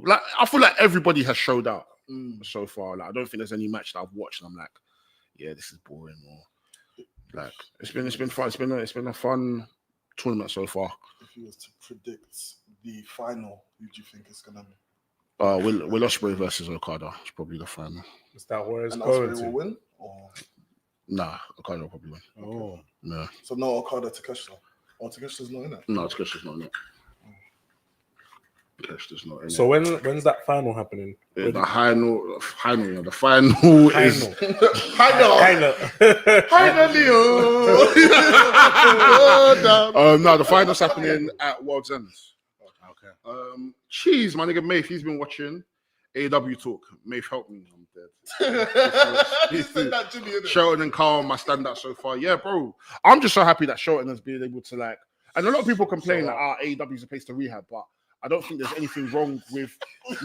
Like I feel like everybody has showed out so far. Like I don't think there's any match that I've watched and I'm like, yeah, this is boring. Or like it's been fun. It's been a fun tournament so far. If you was to predict the final, who do you think it's gonna be? Will Ospreay versus Okada is probably the final. Is that where it's And going Ospreay will to? win? Or Nah, Okada will probably win. Oh, No, so no Okada Takeshita. Oh, Takeshita's not in it. no, Takeshi's not in it. Takeshi's not in it. So when's that final happening? The final is no, the final's happening at World's End. okay. Cheese, my nigga Maeve, he's been watching AW Talk. Maeve, help me, I'm dead. He said that Jimmy, innit? Shelton and Carl, my standout so far. Yeah, bro. I'm just so happy that Shelton has been able to like, and a lot of people complain that AEW is a place to rehab, but I don't think there's anything wrong with I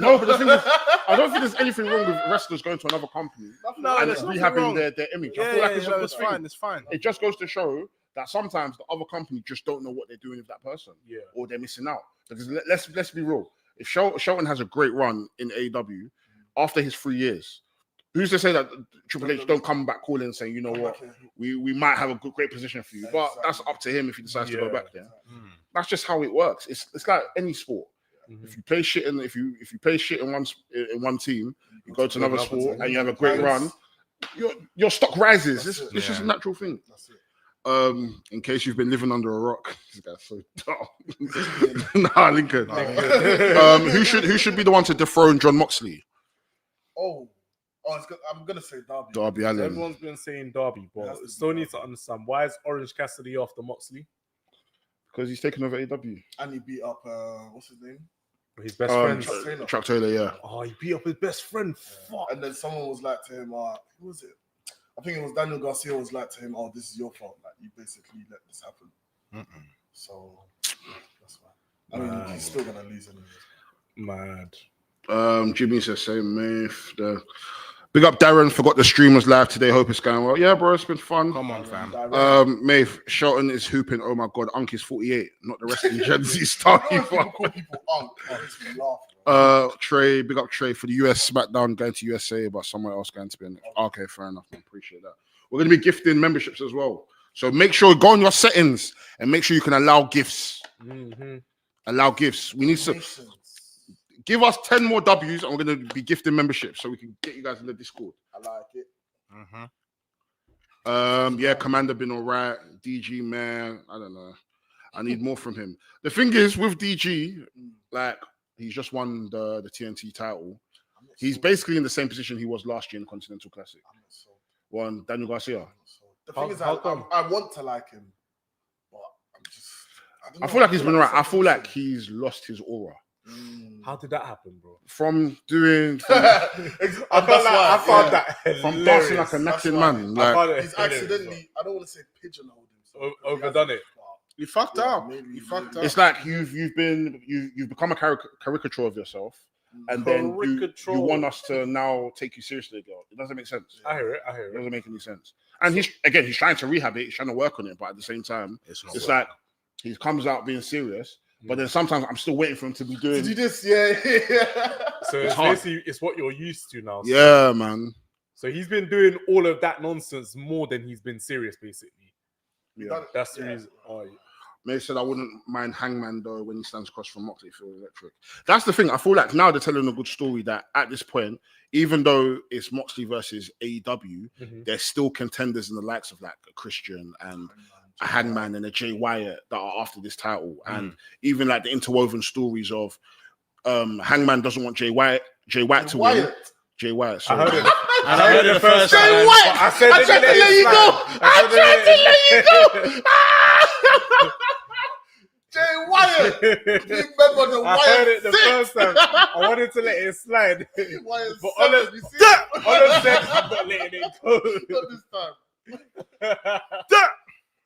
don't think there's anything wrong with wrestlers going to another company and rehabbing their image. I feel like it's a good thing. It's fine. It just goes to show that sometimes the other company just don't know what they're doing with that person, Yeah. or they're missing out. Because let's be real. If Shelton has a great run in AEW after his 3 years, who's to say that Triple H don't come back calling and saying, you know what, we might have a great position for you, but that's up to him if he decides to go back there. That's just how it works. It's like any sport. If you play shit in one team, you go to another sport and you have a great run. your stock rises. That's It's it. just a natural thing. That's it. In case you've been living under a rock, this guy's so dumb. Nah, Lincoln. Who should be the one to dethrone John Moxley? I'm gonna say Darby. Darby Allin. Everyone's been saying Darby, but still need to understand why is Orange Cassidy after Moxley? Because he's taken over AW. And he beat up what's his name? His best friend. Chuck Taylor, yeah. Oh, he beat up his best friend. Fuck. And then someone was like to him, who was it? I think it was Daniel Garcia was like to him, "Oh, this is your fault. Like you basically let this happen." So that's why. I mean, he's still gonna lose anyway. Mad. Jimmy says same, man. Big up Darren, forgot the stream was live today. Hope it's going well. Yeah, bro, it's been fun. Come on, fam. Maeve, Shelton is hooping. Oh my god, Unk is 48, not the rest of the Gen Z star. People call people Unk. Oh, it's me laugh, Trey, big up Trey for the US SmackDown going to USA, but somewhere else going to be in it. Okay, fair enough. I appreciate that. We're going to be gifting memberships as well. So make sure go on your settings and make sure you can allow gifts. Allow gifts. We need to give us 10 more W's and we're going to be gifting memberships so we can get you guys in the Discord. I like it. Yeah, Commander been all right. DG, man, I don't know. I need more from him. The thing is with DG, like, he's just won the TNT title. He's basically in the same position he was last year in the Continental Classic. Won Daniel Garcia. The thing is, I want to like him, but I'm just. I feel like he's been all right. I feel like he's lost his aura. How did that happen, bro? From doing, I found that from dancing like a knacking man. Like, he's accidentally, I don't want to say pigeonholed himself. Overdone it. You fucked up. You fucked up. it's like you've become a caricature of yourself, and then you want us to now take you seriously, girl. It doesn't make sense. I hear it. It doesn't make any sense. And he's trying to rehab it. He's trying to work on it, but at the same time, it's like he comes out being serious. But then sometimes I'm still waiting for him to be doing. Did you just yeah. So it's basically it's what you're used to now. So. Yeah, man. So he's been doing all of that nonsense more than he's been serious, basically. Yeah, that's the reason. Oh, yeah. May said I wouldn't mind Hangman though when he stands across from Moxley, feels electric. That's the thing. I feel like now they're telling a good story that at this point, even though it's Moxley versus AEW, they're still contenders in the likes of like a Christian and a Hangman and a Jay Wyatt that are after this title, and even like the interwoven stories of Hangman doesn't want Jay Wyatt to win. Jay Wyatt. So I heard it the first time. Jay Wyatt. I tried to let you go. Jay Wyatt. Remember the Wyatt? I heard it the first time. I wanted to let it slide. But Ola said I'm not letting it go. Not this time.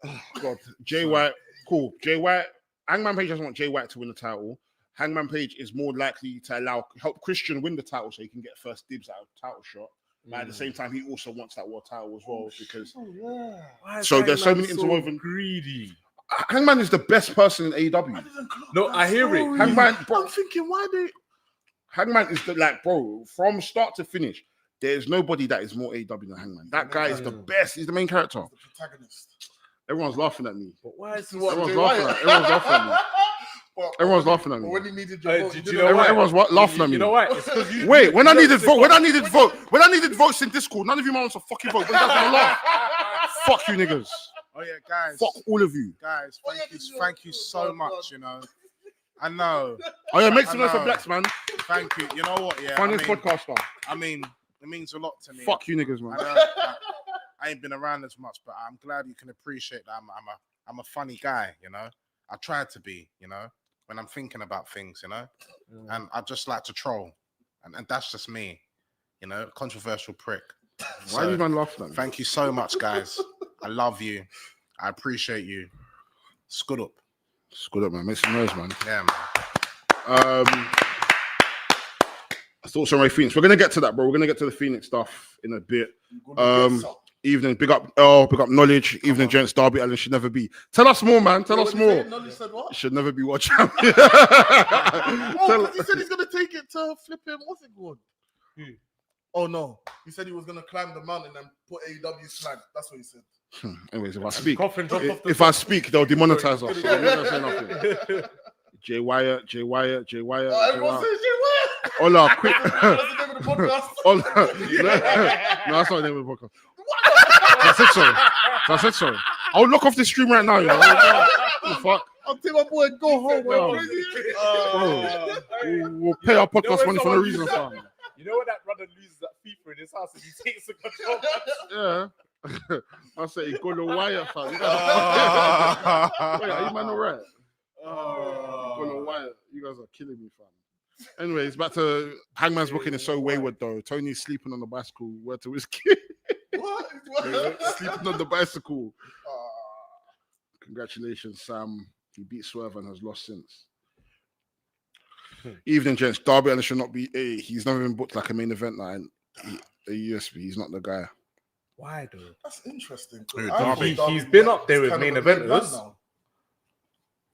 Oh, God, Jay White, cool. Jay White, Hangman Page doesn't want Jay White to win the title. Hangman Page is more likely to help Christian win the title so he can get first dibs at a title shot. But at the same time, he also wants that world title as well because. So there's so many interwoven. Greedy. Hangman is the best person in AEW. No, I hear it. Hangman, bro. I'm thinking, why they? Hangman is bro, from start to finish. There's nobody that is more AEW than Hangman. That guy is the best. He's the main character. The protagonist. Everyone's laughing at me. But why is Everyone's laughing at me. Everyone's laughing at me. When he needed your vote, everyone's laughing at me. You know why? It's because you. Wait, when I needed votes in Discord, none of you man wants to fucking vote. But you guys want to laugh. Fuck you niggas. Oh yeah, guys. Fuck all of you. Guys, thank you so much, you know. I know. Oh yeah, make some noise for Blacks, man. Thank you. You know what, yeah. Finest podcaster. I mean, it means a lot to me. Fuck you niggas, man. I ain't been around as much, but I'm glad you can appreciate that I'm a funny guy, you know. I try to be, you know, when I'm thinking about things, you know. And I just like to troll. And that's just me, you know, controversial prick. Why are you man laughing at me? Thank you so much, guys. I love you. I appreciate you. Scoot up. Scoot up, man. Make some noise, man. Yeah, man. Thoughts on Ray Phoenix. We're gonna get to that, bro. We're gonna get to the Phoenix stuff in a bit. Evening, big up knowledge. Evening, gents. Darby Allin should never be. Tell us more, man. Tell us more. Knowledge said what? Should never be world champion. Because he said he's gonna take it to flip him. What's it called? Oh no, he said he was gonna climb the mountain and put AEW's flag. That's what he said. Anyways, if I speak, they'll demonetize us. So I'm not gonna say nothing. Jay Wyatt. Oh, everyone says Jay Wyatt. Hola, quick. That's the name of the podcast. No, that's not the name of the podcast. I said so. I'll lock off the stream right now, you know. Fuck. I'll tell my boy go home. Bro. We'll pay our podcast money for no reason, fam. You know when that brother loses at FIFA in his house and he takes the control? Yeah. I say go to wire, fam. Wait, are you man alright? Go to wire. You guys are killing me, fam. Anyways, back to Hangman's booking is so wayward though. Tony's sleeping on the bicycle. Word to whiskey. What? Sleeping on the bicycle. Congratulations, Sam. He beat Swerve and has lost since. Evening, gents. Darby Allin should not be. He's never been booked like a main event night. A USB. He's not the guy. Why though? That's interesting. He's been up there with main eventers.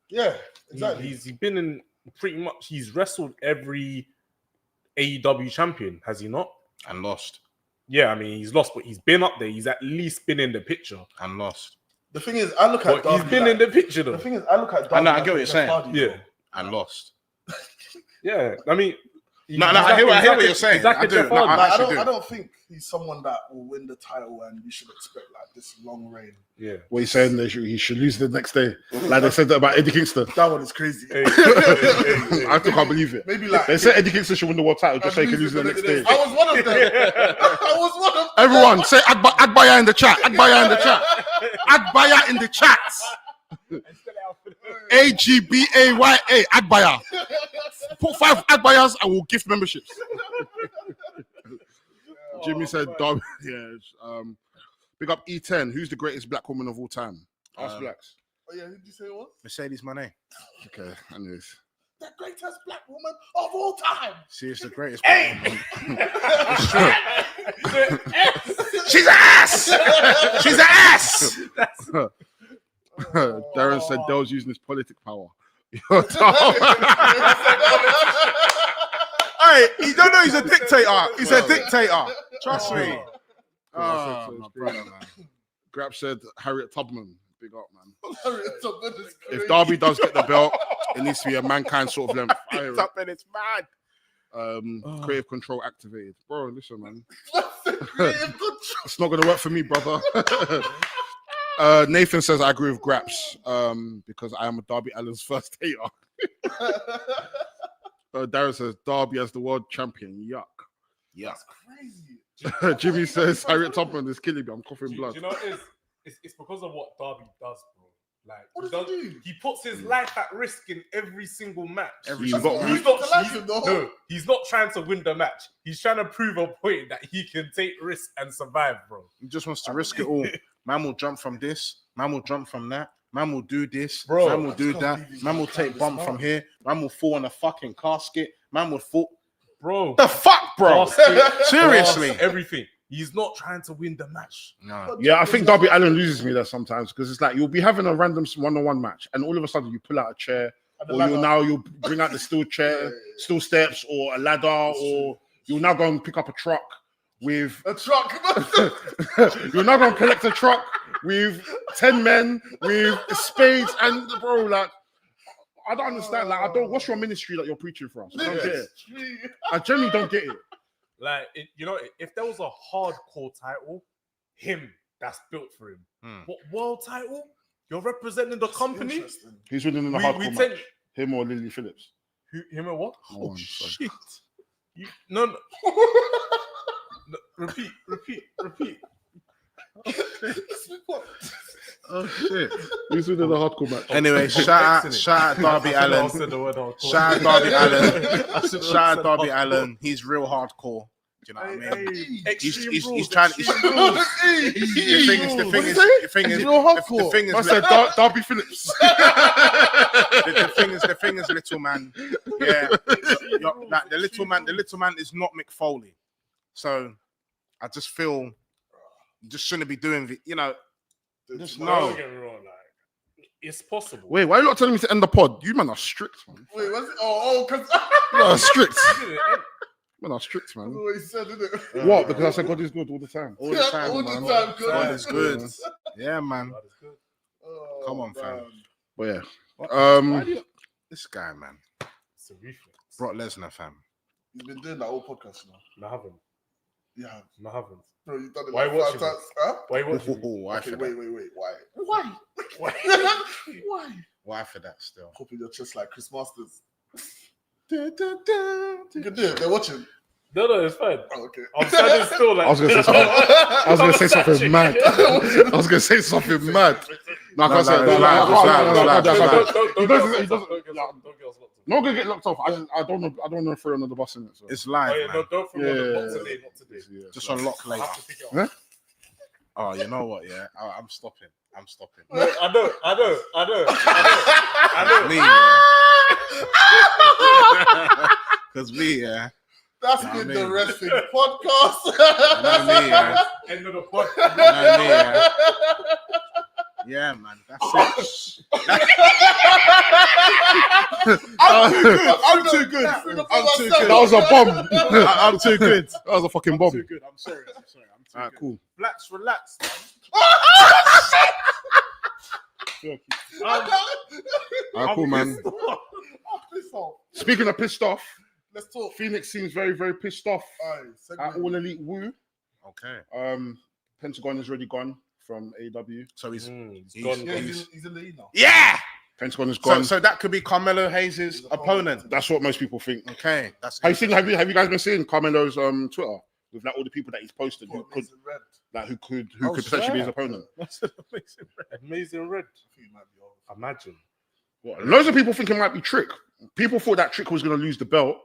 Yeah, exactly. He's been in pretty much. He's wrestled every AEW champion, has he not? And lost. Yeah, I mean he's lost, but he's been up there. He's at least been in the picture And lost. The thing is, I look at but he's been in the picture though. The thing is, I look at Darby. I know, I get what you're saying. Yeah. And lost. Yeah, I mean, I hear what you're saying. I do. No, I don't think he's someone that will win the title and you should expect like this long reign. Yeah. What are you saying? He should lose the next day, like they said that about Eddie Kingston. That one is crazy. I still can't believe it. Maybe like they said Eddie Kingston should win the world title just so he can lose the next day. I was one of them. Everyone say Adbaya in the chat. Adbaya in the chat. Adbaya in the chat. AGBAYA Adbaya. Put 5 Adbayas and we'll gift memberships. Jimmy said, "Darby, yeah." Big up E10. Who's the greatest black woman of all time? Ask blacks. Oh yeah, who did you say it was? Mercedes Moné. Okay, anyways. The greatest black woman of all time. She is the greatest black woman. She's an ass. She's an ass. Darren said Dell's using his politic power. Hey, you don't know he's a dictator. He's a dictator. Trust me. My brother, man. Grab said Harriet Tubman. Big up, man. If Darby does get the belt, it needs to be a mankind sort of length. Tubman, it's mad. Creative control activated. Bro, listen, man. It's not gonna work for me, brother. Nathan says I agree with Graps because I am a Darby Allin's first hater. Darren says Darby as the world champion. Yuck. That's crazy. Jimmy says Harriet Tubman is killing me. I'm coughing blood. Do you know what it is? It's because of what Darby does, bro. Like, what does he do? He puts his life at risk in every single match. He's not trying to win the match. He's trying to prove a point that he can take risks and survive, bro. He just wants to risk it all. Man will jump from this. Man will jump from that. Man will do this. Bro, man will do that. Man will take bump from here. Man will fall in a fucking casket. Man will fall. Bro. The fuck, bro? Seriously. Everything. He's not trying to win the match. No. Yeah, I think Darby Allin loses me there sometimes because it's like you'll be having a random one-on-one match and all of a sudden you pull out a chair or you'll bring out the steel chair, steel steps or a ladder or you'll now go and pick up a truck with a truck. You're now going to collect a truck with 10 men with spades and bro, like I don't understand. Like what's your ministry that you're preaching for us? I don't get it. I genuinely don't get it. Like, if there was a hardcore title, that's built for him. What world title? You're representing the company? Who's winning in the hardcore match? Him or Lily Phillips? Him or what? Oh, shit. No. Repeat. Oh shit! Who's winning the hardcore match? Anyway, shout out Darby Allin. Shout out Darby Allin. He's real hardcore. Do you know what I mean? He's trying. The thing is, I said Darby Phillips. The thing is, little man. Yeah, like the little man is not Mick Foley. So I just feel you just shouldn't be doing it. You know, just no. Don't get me wrong, like it's possible. Wait, why are you not telling me to end the pod? You man are strict, man. Wait, what's it? Oh, because no, strict. Man are strict, man. That's what he said, isn't it? What? Because I said God is good all the time. All the time, all man. the time. God is good. Yeah, man. God is good. Oh, Come on, fam. But yeah. Why do you... This guy, man. It's a reflex. Brock Lesnar, fam. He's been doing that whole podcast now. No, I haven't. Yeah. No, I haven't. Bro, you've done it Why like watching 5 times. Huh? Why you watching? Why Okay, for wait. that? Why? Why? Why? Why for that still? Popping your chest like Chris Masters. You can do it. They're watching. No, it's fine. Oh, okay. I'm standing still. Like, I was gonna say something mad. I was gonna say something mad. No, I can't say it's live. He doesn't. Don't get us locked in. Not gonna get locked off. I don't know throw another bus in it. So. It's live, Oh, yeah, man. no, don't forget. Yeah. Not today. Not today. Yeah, Just so- unlock I later. have to pick it up. Huh? Oh, you know what? Yeah, I'm stopping. No, I know. Me, yeah. Because me, yeah. That's Nah, been me. the Wresthings podcast. No, me, yeah. End of the pod. No, me, yeah. Yeah, man. That's it. I'm too good. That was a bomb. I'm too good. That was a fucking bomb. Too good. I'm sorry. I'm too Alright, good. cool. Relax. Alright, cool, man. Piss off. Speaking of pissed off, Let's talk. Phoenix seems very, very pissed off Aye, at All Elite Woo. Okay. Pentagon is already gone from AEW. So he's He's gone. Yeah, he's in the E now. yeah. Pentagon is So, gone. so that could be Carmelo Hayes' opponent. That's what most people think. Okay. That's Have you guys been seeing Carmelo's Twitter with like all the people that he's posted who What, could Mason Red? who could potentially be his opponent? That's amazing. Amazing red. I think he might be old. Imagine. Loads of people think it might be Trick. People thought that Trick was going to lose the belt,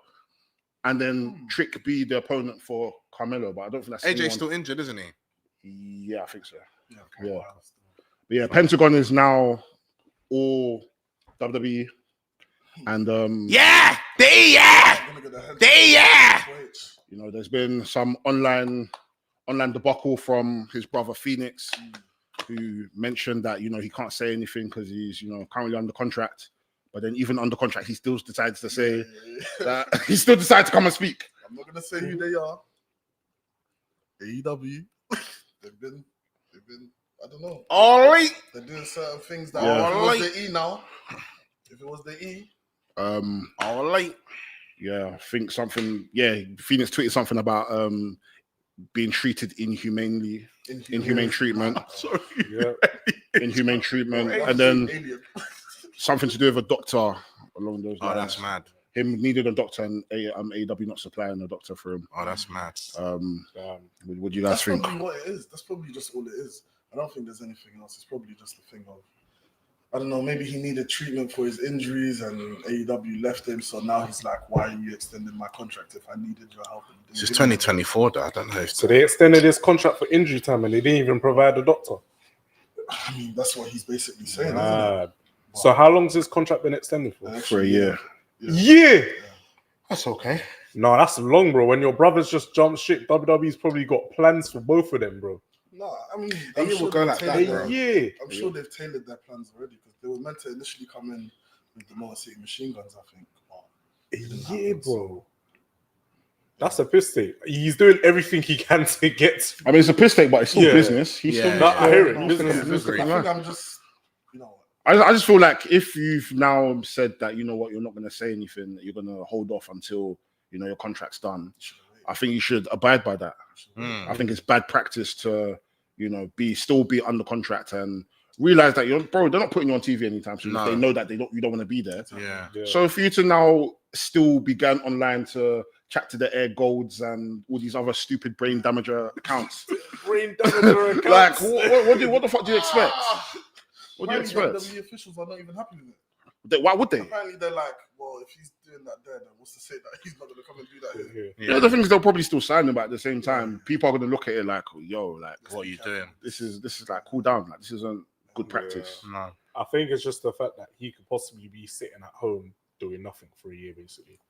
and then Trick be the opponent for Carmelo. But I don't think that's AJ's anyone. still injured, isn't he? Yeah, I think so. Yeah. Yeah. But yeah, Pentagon is now all WWE, and Yeah. you know, there's been some online debacle from his brother Phoenix, who mentioned that, you know, he can't say anything because he's, you know, currently under contract. But then even under contract, he still decides to say that he still decided to come and speak. I'm not gonna say who they are. AEW. They've been. I don't know. All right. They're doing certain things that Yeah. if it was the E now. If it was the E, All right. Yeah, I think something. Yeah, Phoenix tweeted something about being treated inhumanely, inhumane treatment, Sorry. Yeah. inhumane treatment, That's and then alien. something to do with a doctor along those lines. Oh, that's mad. Him needed a doctor, and AEW not supplying a doctor for him. Oh, that's mad. What do you guys That's think? probably what it is. That's probably just all it is. I don't think there's anything else. It's probably just the thing of, I don't know, maybe he needed treatment for his injuries and AEW left him. So now he's like, why are you extending my contract if I needed your help? It's just 2024, though. I don't know. So they extended his contract for injury time and they didn't even provide a doctor. I mean, that's what he's basically saying, isn't Mad. So how long's his contract been extended for? it? For a year. Yeah. That's okay. No, that's long, bro. When your brothers just jump ship, WWE's probably got plans for both of them, bro. No, I mean, They will go like that, tailored bro. Yeah. I'm sure they've tailored their plans already because they were meant to initially come in with the Motor City machine guns, I think. Yeah, bro. That's a piss take. He's doing everything he can to get. I mean, it's a piss take, but it's still Yeah. business. He's Yeah. still. No, I hear it. No, Business I is business. think I'm just, you know, I just feel like if you've now said that, you know what, you're not going to say anything, that you're going to hold off until, you know, your contract's done, I think you should abide by that. I think it's bad practice to, you know, still be under contract and realize that they're not putting you on TV anytime soon. No. If they know that you don't want to be there. Yeah. So for you to now still be going online to chat to the Air Golds and all these other stupid brain damager accounts, Brain damage like what the fuck do you expect? What do you expect? WWE officials are not even happy with it. Why would they? Apparently, they're like, well, if he's doing that there, then what's to say that he's not going to come and do that here? Yeah, the thing is they'll probably still sign him, but at the same time, people are going to look at it like, yo, like What are you doing? this is like cool down, like this isn't good practice. No. I think it's just the fact that he could possibly be sitting at home doing nothing for a year, basically.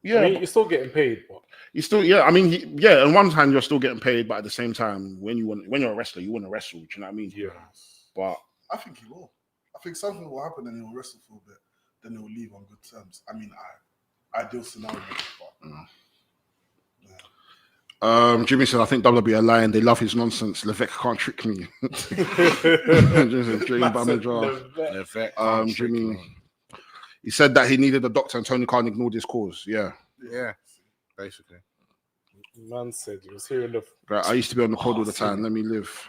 Yeah, I mean, you're still getting paid, but you still, yeah. I mean, on one hand, you're still getting paid, but at the same time, when you're a wrestler, you want to wrestle. Do you know what I mean? yeah. But I think he will. I think something will happen and he'll wrestle for a bit. Then he'll leave on good terms. I mean, ideal scenario. But, Jimmy said, I think WWE are lying. They love his nonsense. Levesque can't trick me. Just a dream manager. Jimmy, he said that he needed a doctor and Tony Khan ignored his cause. Yeah. Yeah. basically. Man said he was hearing the. Right, I used to be on the pod all the time. Let me live.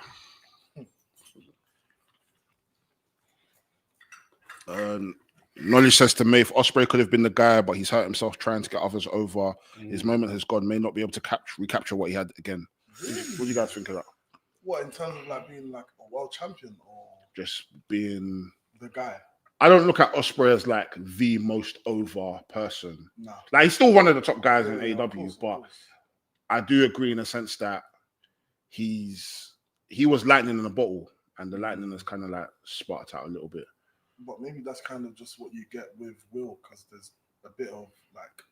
Knowledge says to Maeve, Ospreay could have been the guy, but he's hurt himself trying to get others over. His moment has gone. May not be able to recapture what he had again. Really? What do you guys think of that? What, in terms of like being like a world champion or Just being the guy? I don't look at Ospreay as like the most over person. No. Like he's still one of the top guys in Yeah, AEW, of course, of but course. I do agree in a sense that he was lightning in a bottle, and the lightning has kind of like sparked out a little bit. But maybe that's kind of just what you get with Will, because there's a bit of like,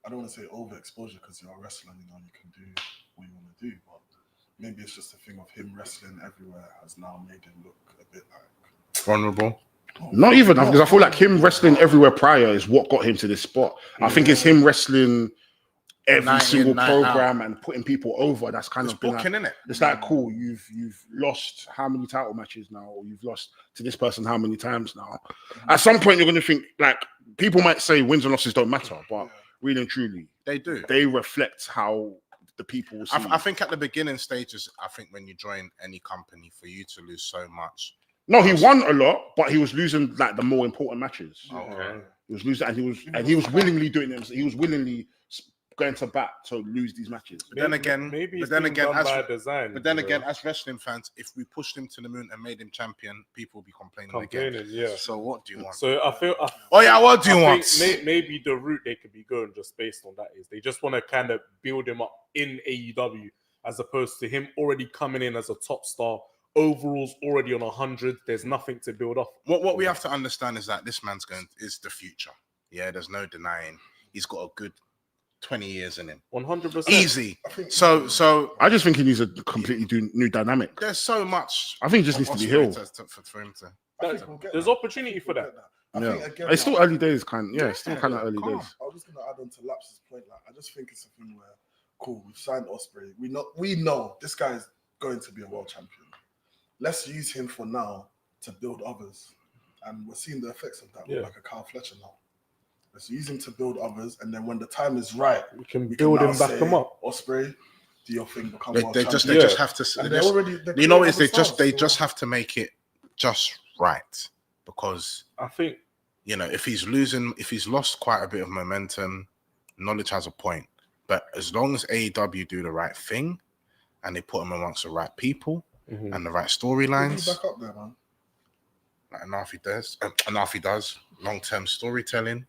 I don't want to say overexposure because you're a wrestler, you know, you can do what you want to do, but maybe it's just a thing of him wrestling everywhere has now made him look a bit like Vulnerable. Not even because I feel like him wrestling everywhere prior is what got him to this spot. I think it's him wrestling every Night in, single night program and putting people over. That's kind It's of been booking, like, innit? it's like cool. You've lost how many title matches now, or you've lost to this person how many times now. At some point, you're going to think like people might say wins and losses don't matter, but really and truly, They do. they reflect how the people will see. I think at the beginning stages, I think when you join any company, for you to lose so much. No, he won a lot, but he was losing like the more important matches. Okay. He was losing, and he was willingly doing them. He was willingly going to bat to lose these matches. But then again, design. But then again, as wrestling fans, if we pushed him to the moon and made him champion, people will be complaining again. Yeah. So what do you want? So I feel. What do you want? Maybe the route they could be going just based on that is they just want to kind of build him up in AEW as opposed to him already coming in as a top star. Overall's already on 100. There's nothing to build off. What we have to understand is that this man's is the future. Yeah, there's no denying. He's got a good 20 years in him. 100%. Easy. So I just think he needs a completely new dynamic. there's so much. I think he just needs to be healed. For him to. There's opportunity for that. Yeah, again, it's still early days, it's still kind of early days. I was just gonna add on to Laps's point. Like, I just think it's a thing where, cool, we've signed Ospreay. We know this guy is going to be a world champion. Let's use him for now to build others, and we're seeing the effects of that with like a Kyle Fletcher now. Let's use him to build others, and then when the time is right, we can build him, back him up. Ospreay, do your thing, become They world just champion. have to. And they're already, You know what? Is they just have to make it just right, because I think if he's lost quite a bit of momentum, Knowledge has a point. But as long as AEW do the right thing and they put him amongst the right people and the right storylines, back up there, man. like enough he does long-term storytelling.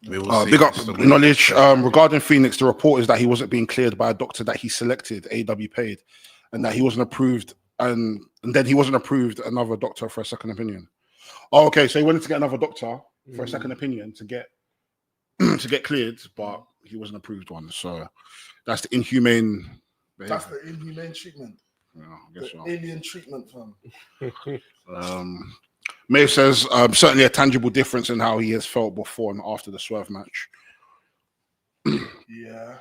We will see. Big up Knowledge. Regarding Phoenix, the report is that he wasn't being cleared by a doctor that he selected, AEW paid, and that he wasn't approved, and then he wasn't approved another doctor for a second opinion. Oh, okay, so he wanted to get another doctor for a second opinion to get cleared, but he wasn't approved one. So that's the inhumane behavior. That's the inhumane treatment. Yeah, I guess so. Alien treatment, fam. Maeve says certainly a tangible difference in how he has felt before and after the Swerve match. Yeah,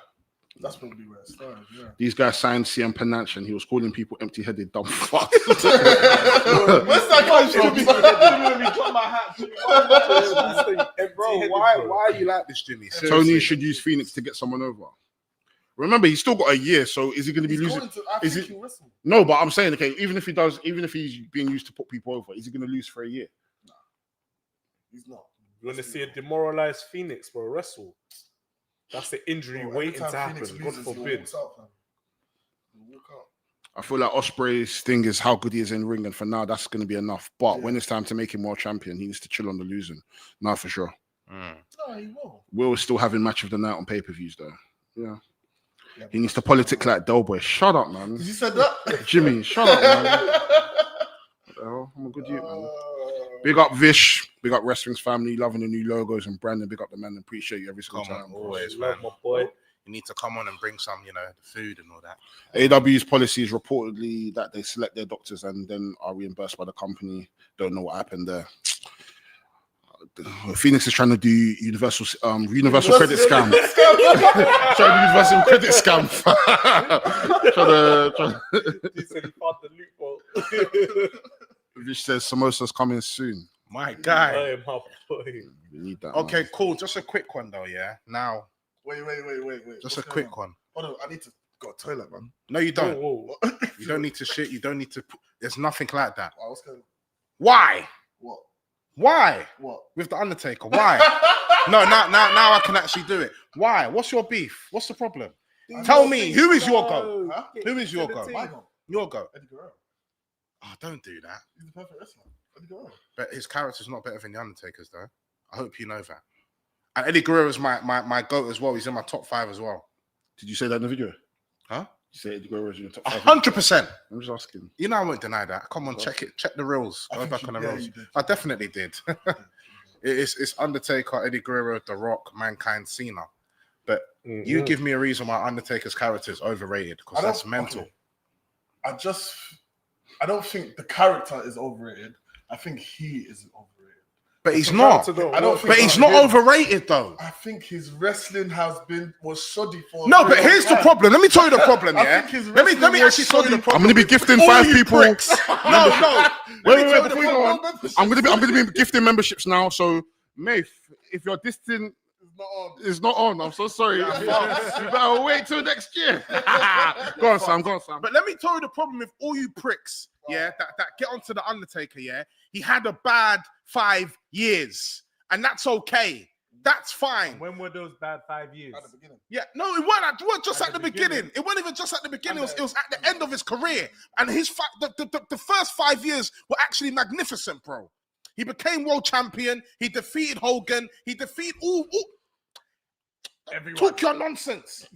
that's probably where it started. Yeah. These guys signed CM Panache and he was calling people empty-headed dumb fuck. Where's that guy from? Bro, why are you like this, Jimmy? Seriously. Tony should use Phoenix to get someone over. Remember, he's still got a year, so is he going to be losing? No, but I'm saying, okay, even if he's being used to put people over, is he going to lose for a year? No, he's not. You want to see a demoralized Phoenix for a wrestle? That's the injury waiting to happen. God forbid. I feel like Ospreay's thing is how good he is in ring, and for now, that's going to be enough. But when it's time to make him world champion, he needs to chill on the losing. No, for sure. No, he will. Will still having match of the night on pay-per-views, though. Yeah. He needs to politic like Delboy. Shut up, man. You said that? Jimmy, shut up, man. What the hell? I'm a good youth, man. Big up Vish. Big up Wresthings family. Loving the new logos and branding. Big up the man. Appreciate you every single time. Always, man. My boy. You need to come on and bring some, the food and all that. AW's policy is reportedly that they select their doctors and then are reimbursed by the company. Don't know what happened there. Phoenix is trying to do universal credit scam. Trying to do universal credit scam. He said he found the loophole. Vish says samosas coming soon. My guy. Hey, my boy. We need that. Okay, man. cool. Just a quick one though, yeah. Now, Wait. Just a quick one. Hold on, I need to go to the toilet, man. No, you don't. Whoa. You don't need to shit. You don't need to. There's nothing like that. Oh, what's going on? Why? What? Why? What? With the Undertaker? Why? No, now I can actually do it. Why? What's your beef? What's the problem? Tell me. Who is your goat? Huh? Who is your goat? My goat. Your goat. Eddie Guerrero. Oh, don't do that. He's the perfect wrestler. Eddie Guerrero. But his character's not better than the Undertaker's, though. I hope you know that. And Eddie Guerrero's my goat as well. He's in my top 5 as well. Did you say that in the video? Huh? You say Eddie Guerrero's in your top 5? 100%. I'm just asking. You know I won't deny that. Come on, check it. Check the reels. Go back on the reels. I definitely did. It's Undertaker, Eddie Guerrero, The Rock, Mankind, Cena. But you give me a reason why Undertaker's character is overrated, because that's mental. Okay. I don't think the character is overrated. I think he is overrated. But he's not. But he's not overrated though. I think his wrestling was shoddy for. No, but here's the problem. Let me tell you the problem. I Yeah. think his Let me wrestling actually was tell you the shoddy. problem. I'm going to be gifting All 5 you people. pricks. No. Wait, before you go on. I'm going to be gifting memberships now. So, Maeve, if you're distant, it's not on. I'm so sorry. You better wait till next year. Go on, Sam. But let me tell you the problem with all you pricks, that get onto the Undertaker, he had a bad 5 years, and that's okay. That's fine. When were those bad 5 years? At the beginning. Yeah, no, it weren't just at the beginning. It wasn't even just at the beginning. It was at the end of his career, and the first 5 years were actually magnificent, bro. He became world champion. He defeated Hogan. He defeated all Everyone. Talk your nonsense.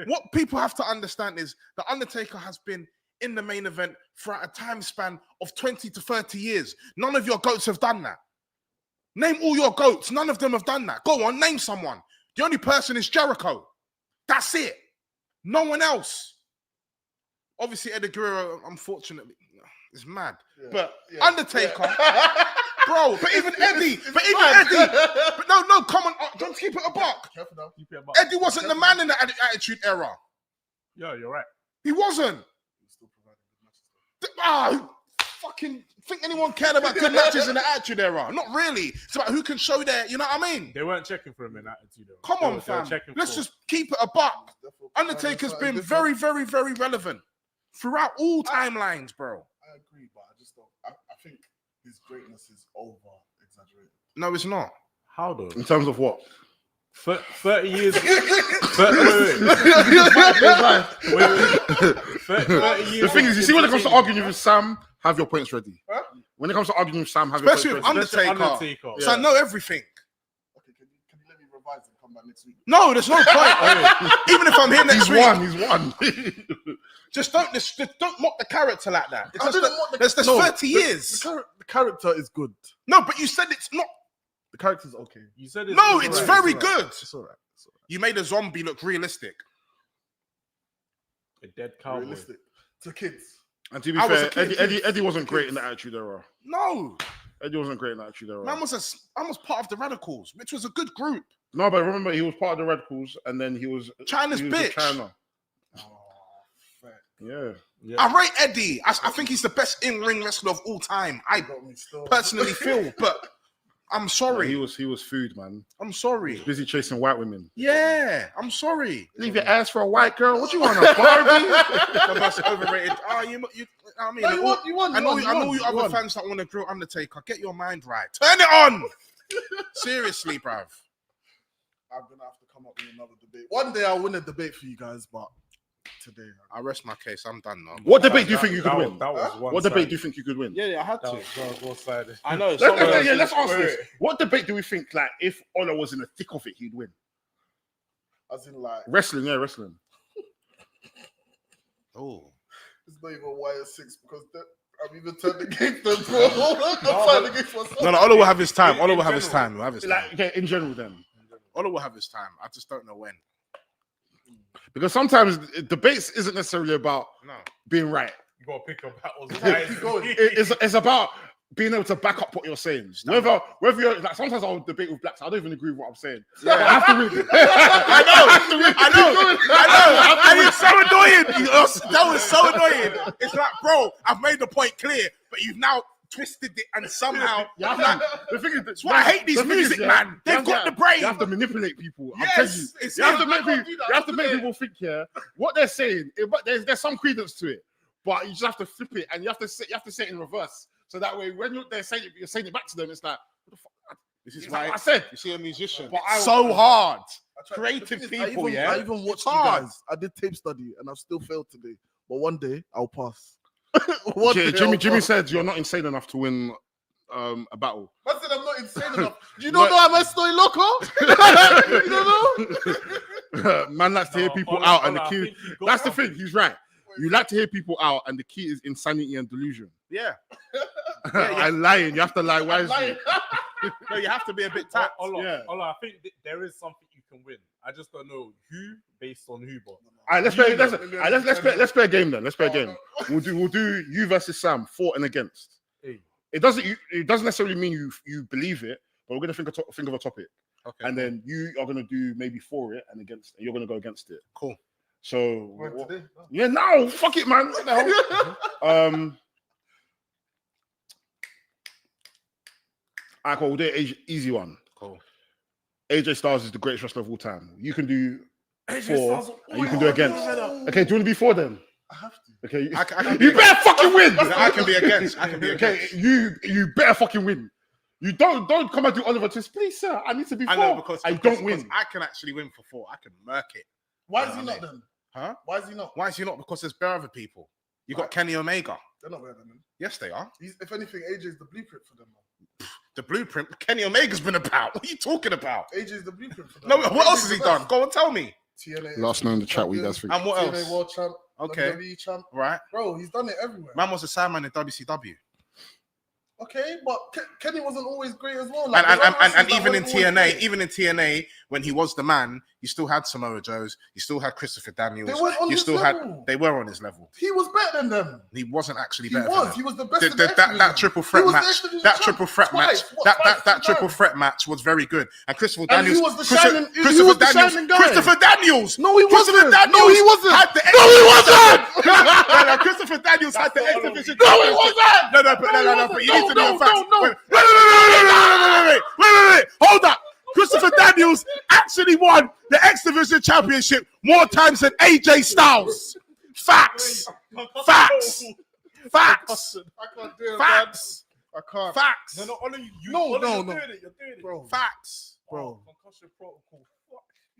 What people have to understand is the Undertaker has been in the main event for a time span of 20 to 30 years. None of your goats have done that. Name all your goats. None of them have done that. Go on, name someone. The only person is Jericho. That's it. No one else. Obviously, Eddie Guerrero, unfortunately, is mad. Yeah. But Undertaker, bro, but even Eddie, but no, come on, don't keep it a buck. Eddie wasn't the man in the Attitude Era. Yeah, you're right. He wasn't. Fucking think anyone cared about good matches in the Attitude Era? Not really. It's about who can show their, you know what I mean? They weren't checking for him in Attitude Era. Come on, fam. Let's just keep it a buck. Undertaker's been very, very, very relevant throughout all timelines, bro. I agree, but I just don't. I think his greatness is over exaggerated. No, it's not. How though? In terms of what? 30 years. 30 years. The thing is, you see, when it comes to arguing with Sam, have your points ready. Huh? When it comes to arguing with Sam, have especially your points with ready. Undertaker. So I know everything. Okay, can you let me revise and come back next week? No, there's no point. Even if I'm here next week, he's won. Just don't mock the character like that. There's 30 years. The character is good. No, but you said it's not. The character's okay. You said it's very good. It's all right. You made a zombie look realistic. A dead cowboy. Realistic to kids. And to be fair, Eddie wasn't great in the Attitude Era. No, Eddie wasn't great in the Attitude Era. Man was part of the Radicals, which was a good group. No, but remember, he was part of the Radicals, and then he was China's bitch. China. Yeah. I rate Eddie. I think he's the best in-ring wrestler of all time. I personally feel, but I'm sorry. Yeah, he was food, man. I'm sorry. He was busy chasing white women. Yeah, I'm sorry. Leave your ass for a white girl. What you want, a Barbie? That's overrated. I mean, you won. I know you other fans that want to grill Undertaker. Get your mind right. Turn it on. Seriously, bruv. I'm gonna have to come up with another debate. One day I'll win a debate for you guys, but today I rest my case. I'm done now. What debate do you think you could win? What debate do you think you could win? Yeah, I had to. That was one-sided. I know. Let's ask this. What debate do we think, like, if Ola was in the thick of it, he'd win? As in, like, wrestling. Oh, it's not even YS6 because I've even turned against them, bro. I'm turned against myself. No, Ola will have his time. Ola will have his time. Like, okay, in general, then. Ola will have his time. I just don't know when. Because sometimes debates isn't necessarily about being right. You gotta pick your battles. It's about being able to back up what you're saying. Whether you're like, sometimes I'll debate with blacks. I don't even agree with what I'm saying. Yeah. I have to read. I know. And it's so annoying. That was so annoying. It's like, bro, I've made the point clear, but you've now twisted it and somehow. The thing is, that's why I hate these music, man. They've got the brain. You have to manipulate people. Yes, you have to make people think. Yeah, what they're saying. But there's some credence to it, but you just have to flip it, and you have to say it in reverse. So that way, when they're saying it, you're saying it back to them. It's like, what the fuck? This is why I said. You see a musician, but so hard. Creative people, I even watched you guys. I did tape study, and I've still failed today. But one day I'll pass. Jimmy said you're not insane enough to win a battle. I said I'm not insane enough. You don't know I'm estoy loco? You don't know? Man likes to hear people out, and the key. That's the thing. He's right. You like to hear people out, and the key is insanity and delusion. Yeah. I'm lying. You have to lie wisely. No, you have to be a bit tapped. I think there is something you can win. I just don't know who based on who. But all right, let's play a game then. Let's play a game. We'll do you versus Sam, for and against. Hey. It doesn't necessarily mean you believe it, but we're gonna think of a topic. Okay. And then you are gonna do maybe for it and against, and you're gonna go against it. Cool. So no, fuck it, man. What the hell? Alright, cool. We'll do an easy one. Cool. AJ Styles is the greatest wrestler of all time. You can do for, and you can do against. Okay, do you want to be for then? I have to. Okay, you better fucking win. I can be against. Okay, you better fucking win. You don't come and do Oliver Twist, please, sir. I need to be for. I know because I don't win. I can actually win for 4. I can murk it. Why is he not then? Huh? Why is he not? Why is he not? Because there's bare other people. You got Kenny Omega. They're not better than him. Yes, they are. If anything, AJ is the blueprint for them. The blueprint. Kenny Omega's been about. What are you talking about? AJ is the blueprint for them. No, what else has he done? Go and tell me. TNA. Let us know in the chat what you guys think. And what TNA else? World Champ. Okay. WWE Champ. Right. Bro, he's done it everywhere. Man was a Sandman in WCW. Okay, but Kenny wasn't always great as well. And even in TNA, when he was the man, you still had Samoa Joes, you still had Christopher Daniels. They weren't on his level. They were on his level. He was better than them. He wasn't actually better. He was the best. That triple threat match. That triple threat match. That triple threat match was very good. And Christopher Daniels. He was the shining. He was the shining guy. Christopher Daniels. No, he wasn't. No, he wasn't. No, he wasn't. No, Christopher Daniels had the X Division. No, he wasn't. No. But you need to know facts. Wait. Hold up. Christopher Daniels actually won the X Division Championship more times than AJ Styles. Facts. I can't do it, Facts. I can't. Facts. No. No. You're doing it. Bro. Facts. Bro. Concussion protocol.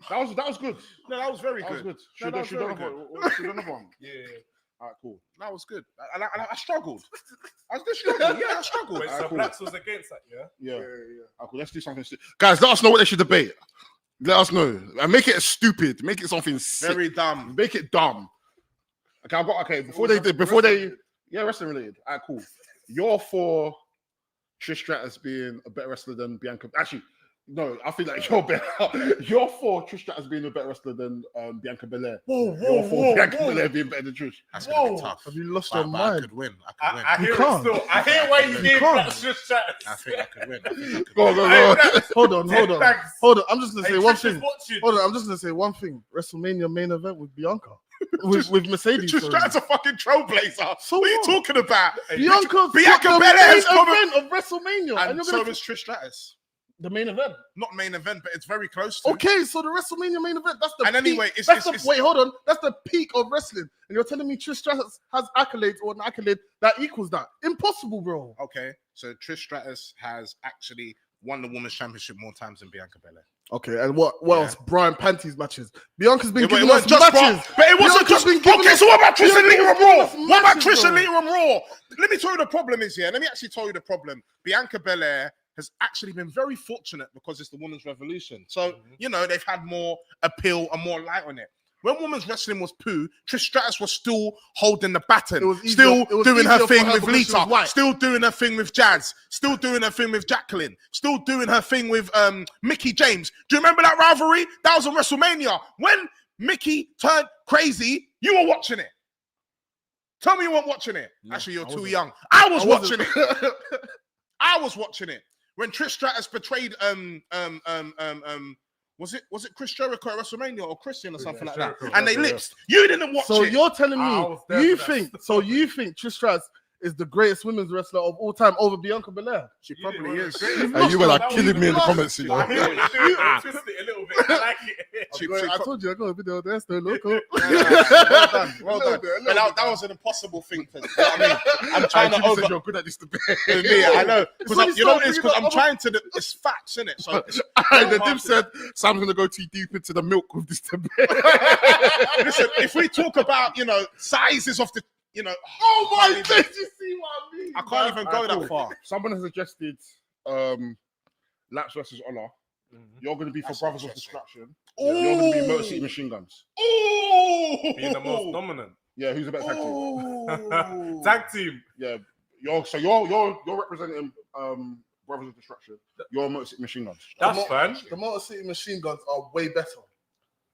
That was good. No, that was very That was good. good. Should another one. Yeah. All right, cool. That was good. I struggled. I did struggle. Yeah, I struggled. Wait, so cool. Blacks was against that, yeah? Yeah. All right, cool. Let's do something. Guys, let us know what they should debate. Let us know. And make it stupid. Make it something sick. Very dumb. Make it dumb. Okay, before they wrestling related. All right, cool. You're for Trish Stratus being a better wrestler than Bianca. Actually, no, I feel like you're better. You're for Trish Stratus being a better wrestler than Bianca Belair. You're for Bianca Belair being better than Trish. That's gonna be tough. Have you lost But your mind? I could win. I hear You it can't. still. I hear why you gave Blacks just chat. I think I could win. Go. Hold on. I'm just gonna say one thing. Watching. Hold on. I'm just gonna say one thing. WrestleMania main event with Bianca, with Mercedes. Trish Stratus a fucking trailblazer. So what are you what? talking about? Bianca Belair main has come event of WrestleMania, and you're so gonna is Trish Stratus. the main event. Not main event, but it's very close to. Okay, so the WrestleMania main event. That's the And peak. anyway, Wait, hold on. That's the peak of wrestling, and you're telling me Trish Stratus has accolades or an accolade that equals that? Impossible, bro. Okay, so Trish Stratus has actually won the Women's Championship more times than Bianca Belair. Okay, and what else? Brian Panties matches. Bianca's been giving us just matches. but it wasn't just. Okay, so what about Trish and Lita and Raw? What about matches, Trish and bro. Lita and Raw? Let me tell you the problem is here. Let me actually tell you the problem. Bianca Belair has actually been very fortunate because it's the women's revolution. So, you know, they've had more appeal and more light on it. When women's wrestling was poo, Trish Stratus was still holding the baton, still doing her thing with Lita, still doing her thing with Jazz, still doing her thing with Jacqueline, still doing her thing with Mickey James. Do you remember that rivalry? That was on WrestleMania. When Mickey turned crazy, you were watching it. Tell me you weren't watching it. No, Actually, you're I too wasn't. young. I was watching it. I was watching it. When Trish Stratus betrayed was it Chris Jericho at WrestleMania or Christian or something like that? And they lipsed. You didn't watch it. So you're telling I me was there you for that. think Trish Stratus is the greatest women's wrestler of all time over Bianca Belair. She probably is. And you were like killing me in the comments, you know. I hear what you're doing. Twist it a little bit. I like it. I told you I got a video there, so local. Well done. But that was an impossible thing. You know what I mean? I'm trying to over. You're good at this debate. Me, I know. Because you know what it is? Because I'm trying to. It's facts, isn't it? So The Dim said Sam's gonna go too deep into the milk with this debate. listen, if we talk about sizes of the Oh my days, you see what I mean? I can't even go that far. Someone has suggested Laps versus Honor. You're going to be for Brothers of Destruction. You're going to be Motor City Machine Guns. Being the most dominant. Yeah, who's the better tag team? Tag team. Yeah, you're representing Brothers of Destruction. You're Motor City Machine Guns. That's fine. The Motor City Machine Guns are way better.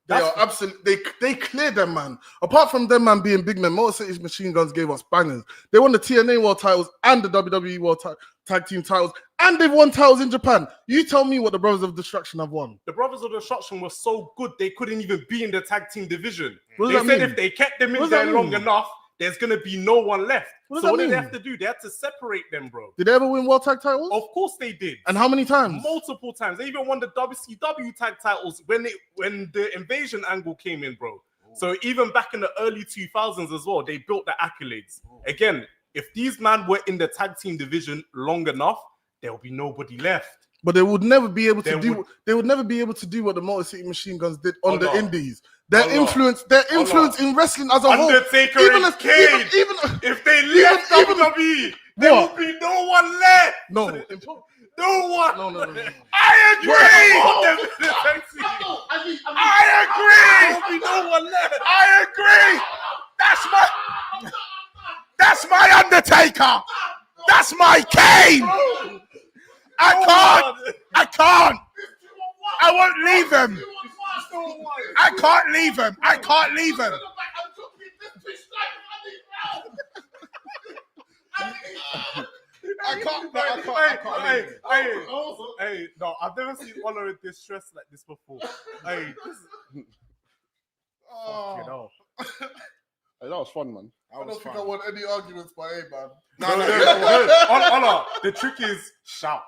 They are absolutely. They cleared them, man. Apart from them, man, being big men, Motor City Machine Guns gave us bangers. They won the TNA World titles and the WWE World Tag Team titles, and they've won titles in Japan. You tell me what the Brothers of Destruction have won. The Brothers of Destruction were so good they couldn't even be in the tag team division. What They does that said mean? if they kept them in What does there that long mean? enough, there's gonna be no one left. What does So that what did they mean? have to do? They had to separate them, bro. Did they ever win World Tag titles? Of course they did. And how many times? Multiple times. They even won the WCW tag titles when the invasion angle came in, bro. So even back in the early 2000s as well, they built the accolades. Again, if these men were in the tag team division long enough, there will be nobody left. But they would never be able to They do. would- They would never be able to do what the Motor City Machine Guns did on Oh, the no. Indies. Their Oh, no. influence in wrestling as a whole. Undertaker Even and as- Kane. even If they left even- WWE, there What? would be no one left. no, No one. no. I agree. I agree. There will be no one left. I agree. That's my Undertaker. That's my Kane. I can't. I won't leave him. I can't leave him. I can't leave him. I can't leave him. Hey, no, I've never seen Honor in distress like this before. Hey, this is... Oh. You know. Hey, that was fun, man. I don't think I want any arguments by A, man. Honor, the trick is shout.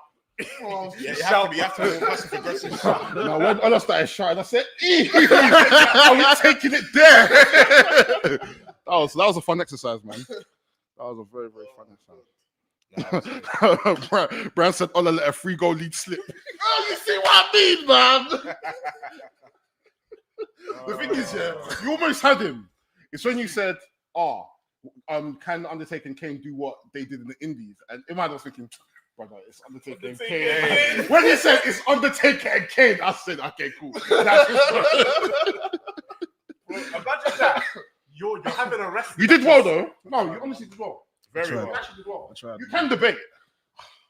Oh, Yeah, you have to be passive aggressive. Now, when Honor started shouting, I said, "Are we taking it there?" that was a fun exercise, man. That was a very, very fun exercise. Brand said Honor let a 3-goal lead slip. Oh, you see what I mean, man? The thing is, yeah, you almost had him. It's when you said, can Undertaker and Kane do what they did in the Indies? And in my head, I was thinking, brother, it's Undertaker and Kane. When he said it's Undertaker and Kane, I said, okay, cool. Imagine that. You're having a wrestling. You did well, though. No, you honestly did well. Very You well. actually did well. I tried. You can debate.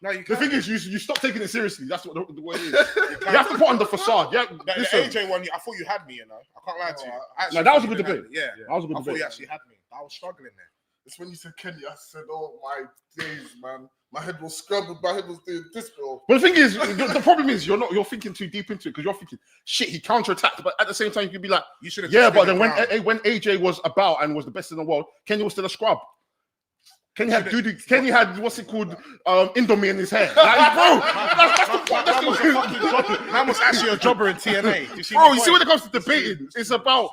No, you The can't. thing is, you stop taking it seriously. That's what the way it is. You have to put on the facade. Yeah, The listen. AJ one, I thought you had me, I can't lie to you. I actually No, that was a thought good you had debate. me. Yeah. That was a good I thought debate. you actually had me. I was struggling there. It's when you said Kenny, I said, oh my days, man. My head was scrambled. My head was doing this, bro. But the thing is, the problem is you're thinking too deep into it because you're thinking, shit, he counterattacked. But at the same time, you could be like, You should have. yeah, but then when AJ was about and was the best in the world, Kenny was still a scrub. Kenny had what's it called, Indomie in his hair. Like, bro, Man was actually a jobber in TNA. You see bro, my you see point? when it comes to debating, it's about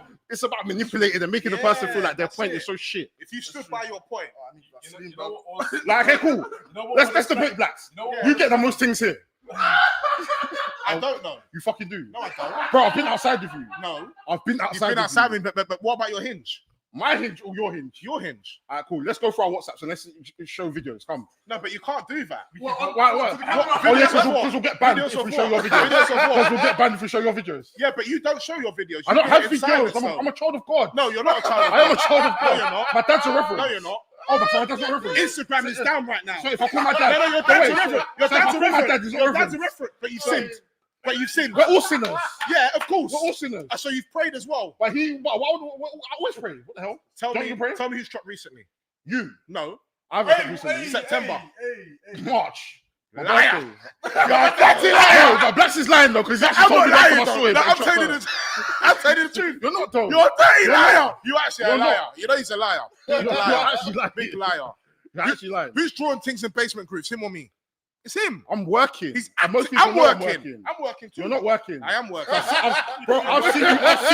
manipulating and making the person feel like their that's point it. is so shit. If you stood by your point, You know what also- Like, okay, cool. you know what Let's was debate like- blacks. you know what You was- get the most things here. I don't know. You fucking do. No, I don't. Bro, I've been outside with you. No, I've been you've outside been with outside you. with me, but what about your hinge? My hinge or your hinge? Your hinge. Alright, cool. Let's go for our WhatsApps and let's show videos. Come. No, but you can't do that. Why? What? Oh, yes, Videos of what? because we'll get banned Videos if of we show your what? videos. Videos of what? Because we'll get banned if we show your videos. Yeah, but you don't show your videos. I You don't do have it in videos. silence, I'm though. a child of God. No, you're not a child. I am a child of No, God. you're not. My dad's a reference. No, you're not. Oh, my dad's not a reference. Instagram is down right now. So if I call my dad, No, your dad's a wait, reference. Your so if I dad's a call my dad, reference. he's not Your a dad's a reference. reference, but you've sinned. But you've sinned. We're all sinners. Yeah, of course. We're all sinners. So you've prayed as well. But I always pray. What the hell? Tell Don't me, you pray? tell me who's dropped recently. You. No. I haven't recently. September. March. My Liar. birthday. No, Blacks is lying though, because he's actually told I'm me not that lying, from I saw though. it. No, but I'm he telling shot I'm telling the truth. You're not though. You're a dirty You're liar. not. You actually a You're liar. not. You know he's a liar. You're Big liar. actually lying. Big liar. You're actually lying. Who's drawing things in basement groups? Him or me? It's him. I'm working. I'm Most people know working. I'm working too. You're not working. I am working. Bro, I've seen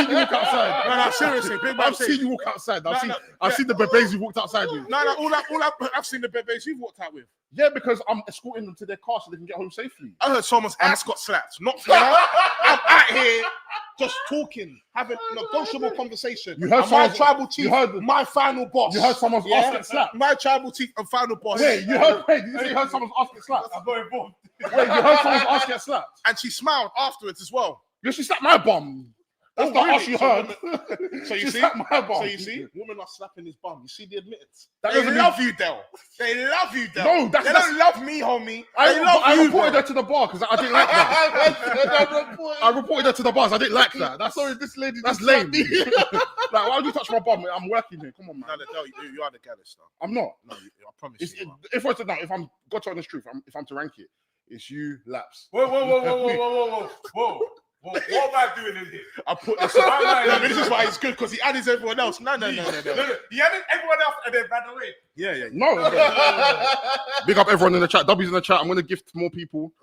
you walk outside. No, seriously. Big I've seen you walk outside. I've seen the bebes you walked outside with. I've seen the bebes you've walked out with. Yeah, because I'm escorting them to their car so they can get home safely. I heard someone's ass got slapped. Not I'm out here just talking, having a negotiable conversation. You heard my tribal chief, my final boss. You heard someone's ass get slapped. My tribal chief and final boss. Wait, did you say you heard someone's ass get slapped? I'm not involved. Wait, you heard someone's ass get slapped? And she smiled afterwards as well. Yeah, she slapped my bum. That's not really? ass you heard. So you She see, slapped my bum. so you see, women are slapping his bum. You see the admittance. That They doesn't love you, Del. They love you, Del. No, they don't love me, homie. I reported her to the bar because I didn't like that. I reported her to the bars. I didn't like that. Sorry, this lady. That's lame. Like, why would you touch my bum? I'm working here. Come on, man. No, you are the gallus, though. I'm not. No, I promise you. If I'm got to honest truth, if I'm to rank it, it's you, Laps. Whoa. What am I doing in here? I put this. This is why it's good because he added everyone else. No. He added everyone else and then ran away. Yeah. No. Big up everyone in the chat. W's in the chat. I'm gonna gift more people.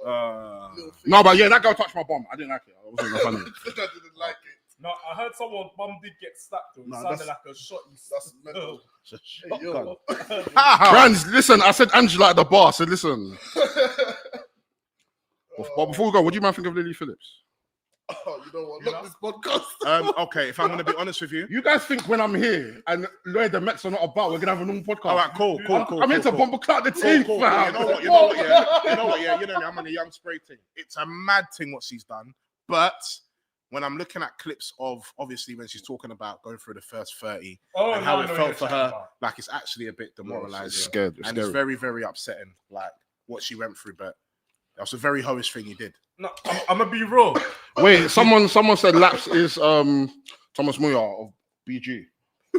No, but yeah, that girl touched my bum. I didn't like it. I wasn't funny. I didn't like it. No, I heard someone's bum did get slapped. It sounded like a shot. That's mental. Hey, yo. Brands, listen. I said Angela at the bar. I said, listen. But before we go, what do you man think of Lily Phillips? Oh, you know what? Look, this podcast. Okay, if I'm going to be honest with you. You guys think when I'm here and Lloyd the Mets are not about, we're going to have a normal podcast? All right, cool. I'm into bomber clout the team, Cool. fam. You know what, yeah. I'm on a young spray thing. It's a mad thing what she's done. But when I'm looking at clips of, obviously, when she's talking about going through the first 30 and how it felt for her, like, it's actually a bit demoralizing. It's scared. And it's very, very upsetting, like, what she went through. But that was a very hoish thing he did. No, I'm gonna be real. Wait, someone said Laps is Thomas Muller of BG.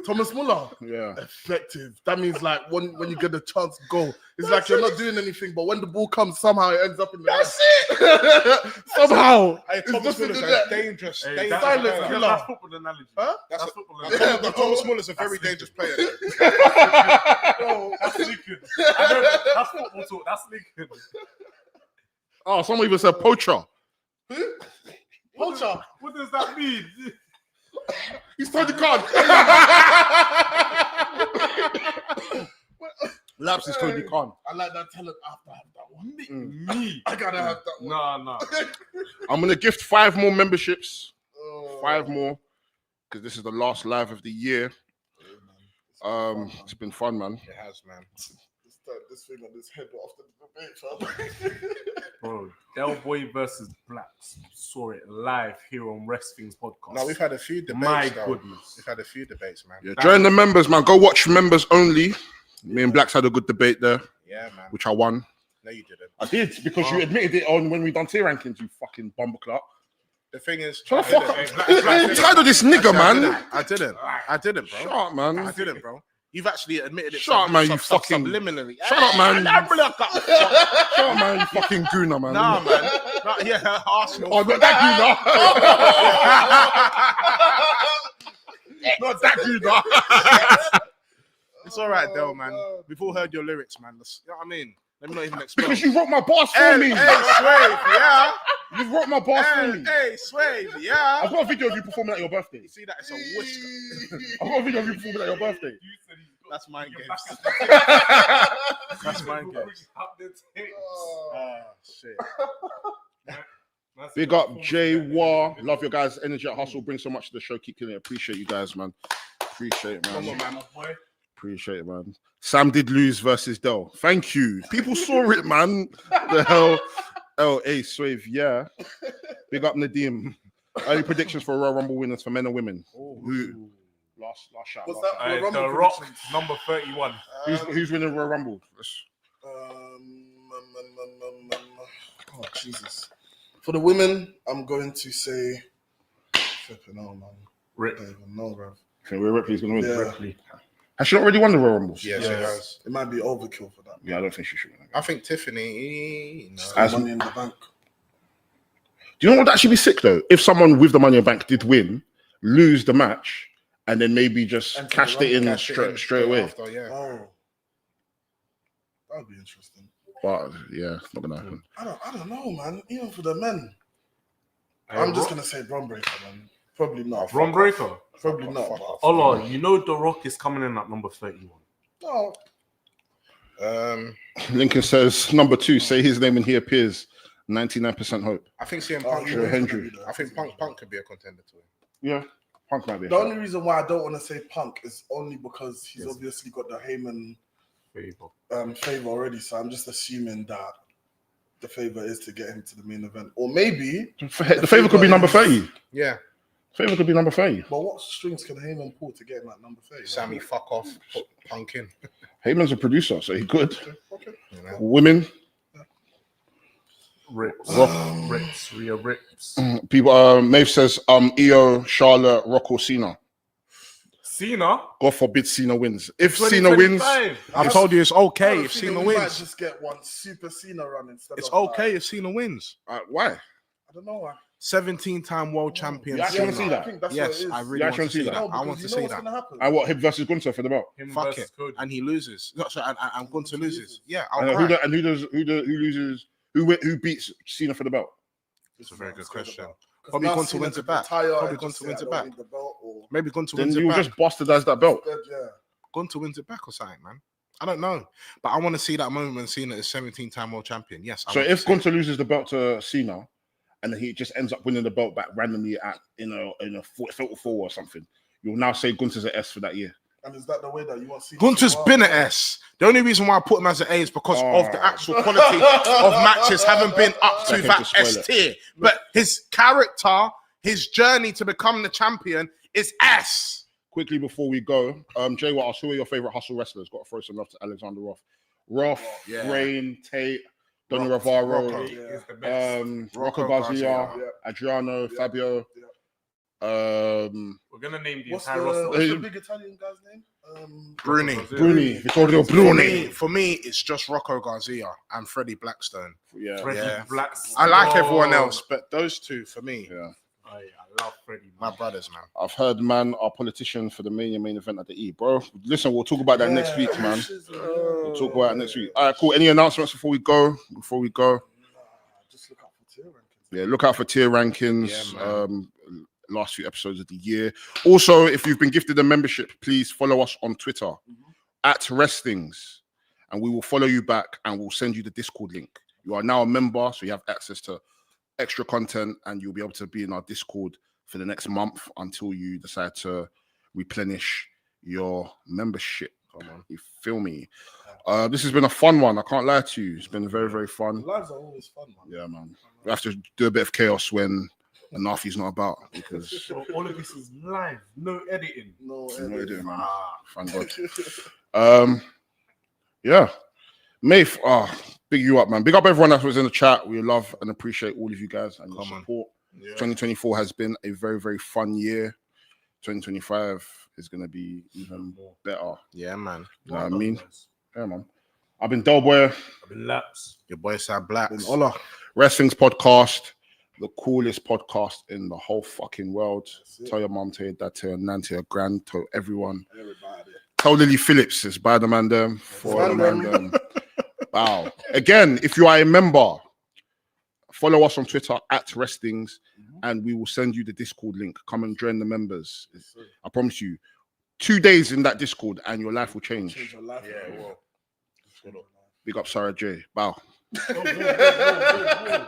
Thomas Muller. Yeah. Effective. That means like when you get the chance to go, it's like you're not doing anything, but when the ball comes, somehow it ends up in the That's it. somehow. Hey, Thomas Muller's a dangerous. That's football analogy. Huh? That's football analogy. Thomas Muller's a very dangerous player. That's Lincoln. That's football talk. That's Lincoln. Oh, someone even said poacher. Poacher. What does that mean? He's turned the card. Laps is Tony Khan. I like that talent. I have to have that one. Me? I gotta have that one. No. I'm gonna gift 5 more memberships. 5 more, because this is the last live of the year. It's been fun, man. It has, man. This thing on this head after the debate, fam. Bro, Del Boy versus Blacks. Saw it live here on Wresthings podcast. No, we've had a few debates. My though. goodness. We've had a few debates, man. Yeah, join the members, man. Go watch members only. Me and Blacks had a good debate there. Yeah, man. Which I won. No, you didn't. I did, because you admitted it on when we done tier rankings, you fucking bumbleclot. The thing is, Shut the fuck up. I'm tired of this nigga, man. I didn't, bro. Shut up, man. I didn't, bro. You've actually admitted it. Shut up, man, you fucking... subliminally. Shut up, man. Shut up, man, you fucking gooner, man. Nah, man. Yeah, Arsenal. Oh, not that gooner. Not that gooner. It's all right, Del, man. We've all heard your lyrics, man. You know what I mean? Let me not even explain. Because you wrote my bars for me. Hey, Swave, yeah. You wrote my bars for me. Hey, Swave, yeah. I've got a video of you performing at your birthday. You see that? It's a whisker. I've got a video of you performing at your birthday. That's mind games. That's mind games. Shit. Big up Jay War. Love your guys' energy at Hustle. Bring so much to the show. Keep killing it. Appreciate you guys, man. Appreciate it, man. Come on, man. Appreciate it, man. Sam did lose versus Del. Thank you. People saw it, man. The hell. LA Swave, yeah. Big up Nadim. Early predictions for Royal Rumble winners for men and women. Who? Last shot. What's that? The Rock, number 31. Who's winning Royal Rumble? Oh, Jesus. For the women, I'm going to say... Flipping on, man. Rip. No, bro. I think Ripley's going to win. Yeah. Ripley. Has she not already won the Royal Rumble? Yes, it has. It might be overkill for that. Yeah, I don't think she should win. I think Tiffany. No. Money in the bank. Do you know what would actually be sick though? If someone with the Money in the Bank did win, lose the match, and then maybe just cashed it in straight away. After, yeah. Oh. That'd be interesting. But yeah, it's not gonna happen. I don't know, man. Even for the men, I'm just gonna say Bron Breakker, man. Probably not. Bron Breakker. Probably not. Ola, you know The Rock is coming in at number 31. No. Lincoln says number 2. Say his name and he appears. 99% hope. I think CM Punk. Hendry. I think Punk could be a contender to it. Yeah, Punk might be. The only reason why I don't want to say Punk is only because he's obviously got the Heyman favor already. So I'm just assuming that the favor is to get him to the main event, or maybe the favor could be number 30. Yeah. Favor could be number 30. But what strings can Heyman pull to get him at number 30? Sammy, fuck off. Put Punk in. Heyman's a producer, so he could. Okay. You know? Women. Rips. Rhea Rips. People. Maeve says, Io, Charlotte, Rock or Cena. Cena? God forbid Cena wins. If Cena wins, I've told you it's okay if Cena Cena we might wins. just get one super Cena run instead It's of okay if Cena wins. why? I don't know why. 17-time world champion. You actually want to Cena. see I that? think that's Yes, what it is. I really You want actually to see see that. that? I want to see that. Happen. And what, him versus Gunther for the belt? Him Fuck versus it, Cody. and he loses. No, sorry, and Gunther loses. Yeah, And I'll who, cry. who beats Cena for the belt? It's a very good question. Because Probably now Gunther Cena wins could it back. retire Probably and just Gunther say, wins I it don't back. need the belt, or Maybe Gunther Then wins it you back. just bastardize that belt. yeah. Gunther wins it back or something, man. I don't know, but I want to see that moment when Cena is 17-time world champion. Yes. So if Gunther loses the belt to Cena, and then he just ends up winning the belt back randomly at in a fatal four or something, you'll now say Gunther's an S for that year. And is that the way that you want Cena? Gunther's been an S. The only reason why I put him as an A is because of the actual quality of matches haven't been up to Second that to spoil S it. tier. But his character, his journey to become the champion is S. Quickly before we go, Jay Watts, who are your favorite hustle wrestlers? Got to throw some love to Alexander Roth, Yeah. Rain, Tate, Donny Rocco. Rivaro, Is the best. Rocco Garcia. Garcia, Adriano, Fabio. We're gonna name the What's entire the roster. big Italian guy's name? Bruni. Vittorio Bruni. For me, it's just Rocco Garcia and Freddie Blackstone. Yeah, Freddie Yeah. Blackstone. I like everyone else, but those two for me, yeah. I love Freddie. my brothers, man. I've heard, man, our politician for the main event at the E, bro. Listen, we'll talk about that next week, man. We'll talk about it next week. All right, cool. Any announcements before we go? Just look out for tier rankings. Yeah, look out for tier rankings. Yeah, Last few episodes of the year. Also, if you've been gifted a membership, please follow us on Twitter at Wresthings, and we will follow you back and we'll send you the Discord link. You are now a member, so you have access to extra content, and you'll be able to be in our Discord for the next month until you decide to replenish your membership. Come on, you feel me? This has been a fun one. I can't lie to you. It's been very, very fun. Lives are always fun, man. Yeah, man. We have to do a bit of chaos when Anafi's not about, because So all of this is live, no editing. No, no idea, man. Thank God. God. Yeah. Maeve, big you up, man. Big up everyone that was in the chat. We love and appreciate all of you guys and your Come on. support. 2024 has been a very, very fun year. 2025 is going to be even better. Yeah, man. You know what I mean? Yeah, man. I've been Doughboy. I've been laps. Your boy Sad Blacks. Been Ola. Wrestling's podcast, the coolest podcast in the whole fucking world. Tell your mom, tell your dad, tell your nan, tell your grand, tell everyone. Everybody. Tell Lily Phillips it's by the Mandem, for the Mandem. Mandem. Wow. Again, if you are a member, follow us on Twitter at Wresthings, and we will send you the Discord link. Come and join the members. I promise you, 2 days in that Discord and your life will change. Change your life. Yeah, well. Big up Sarah J. Bow. Whoa.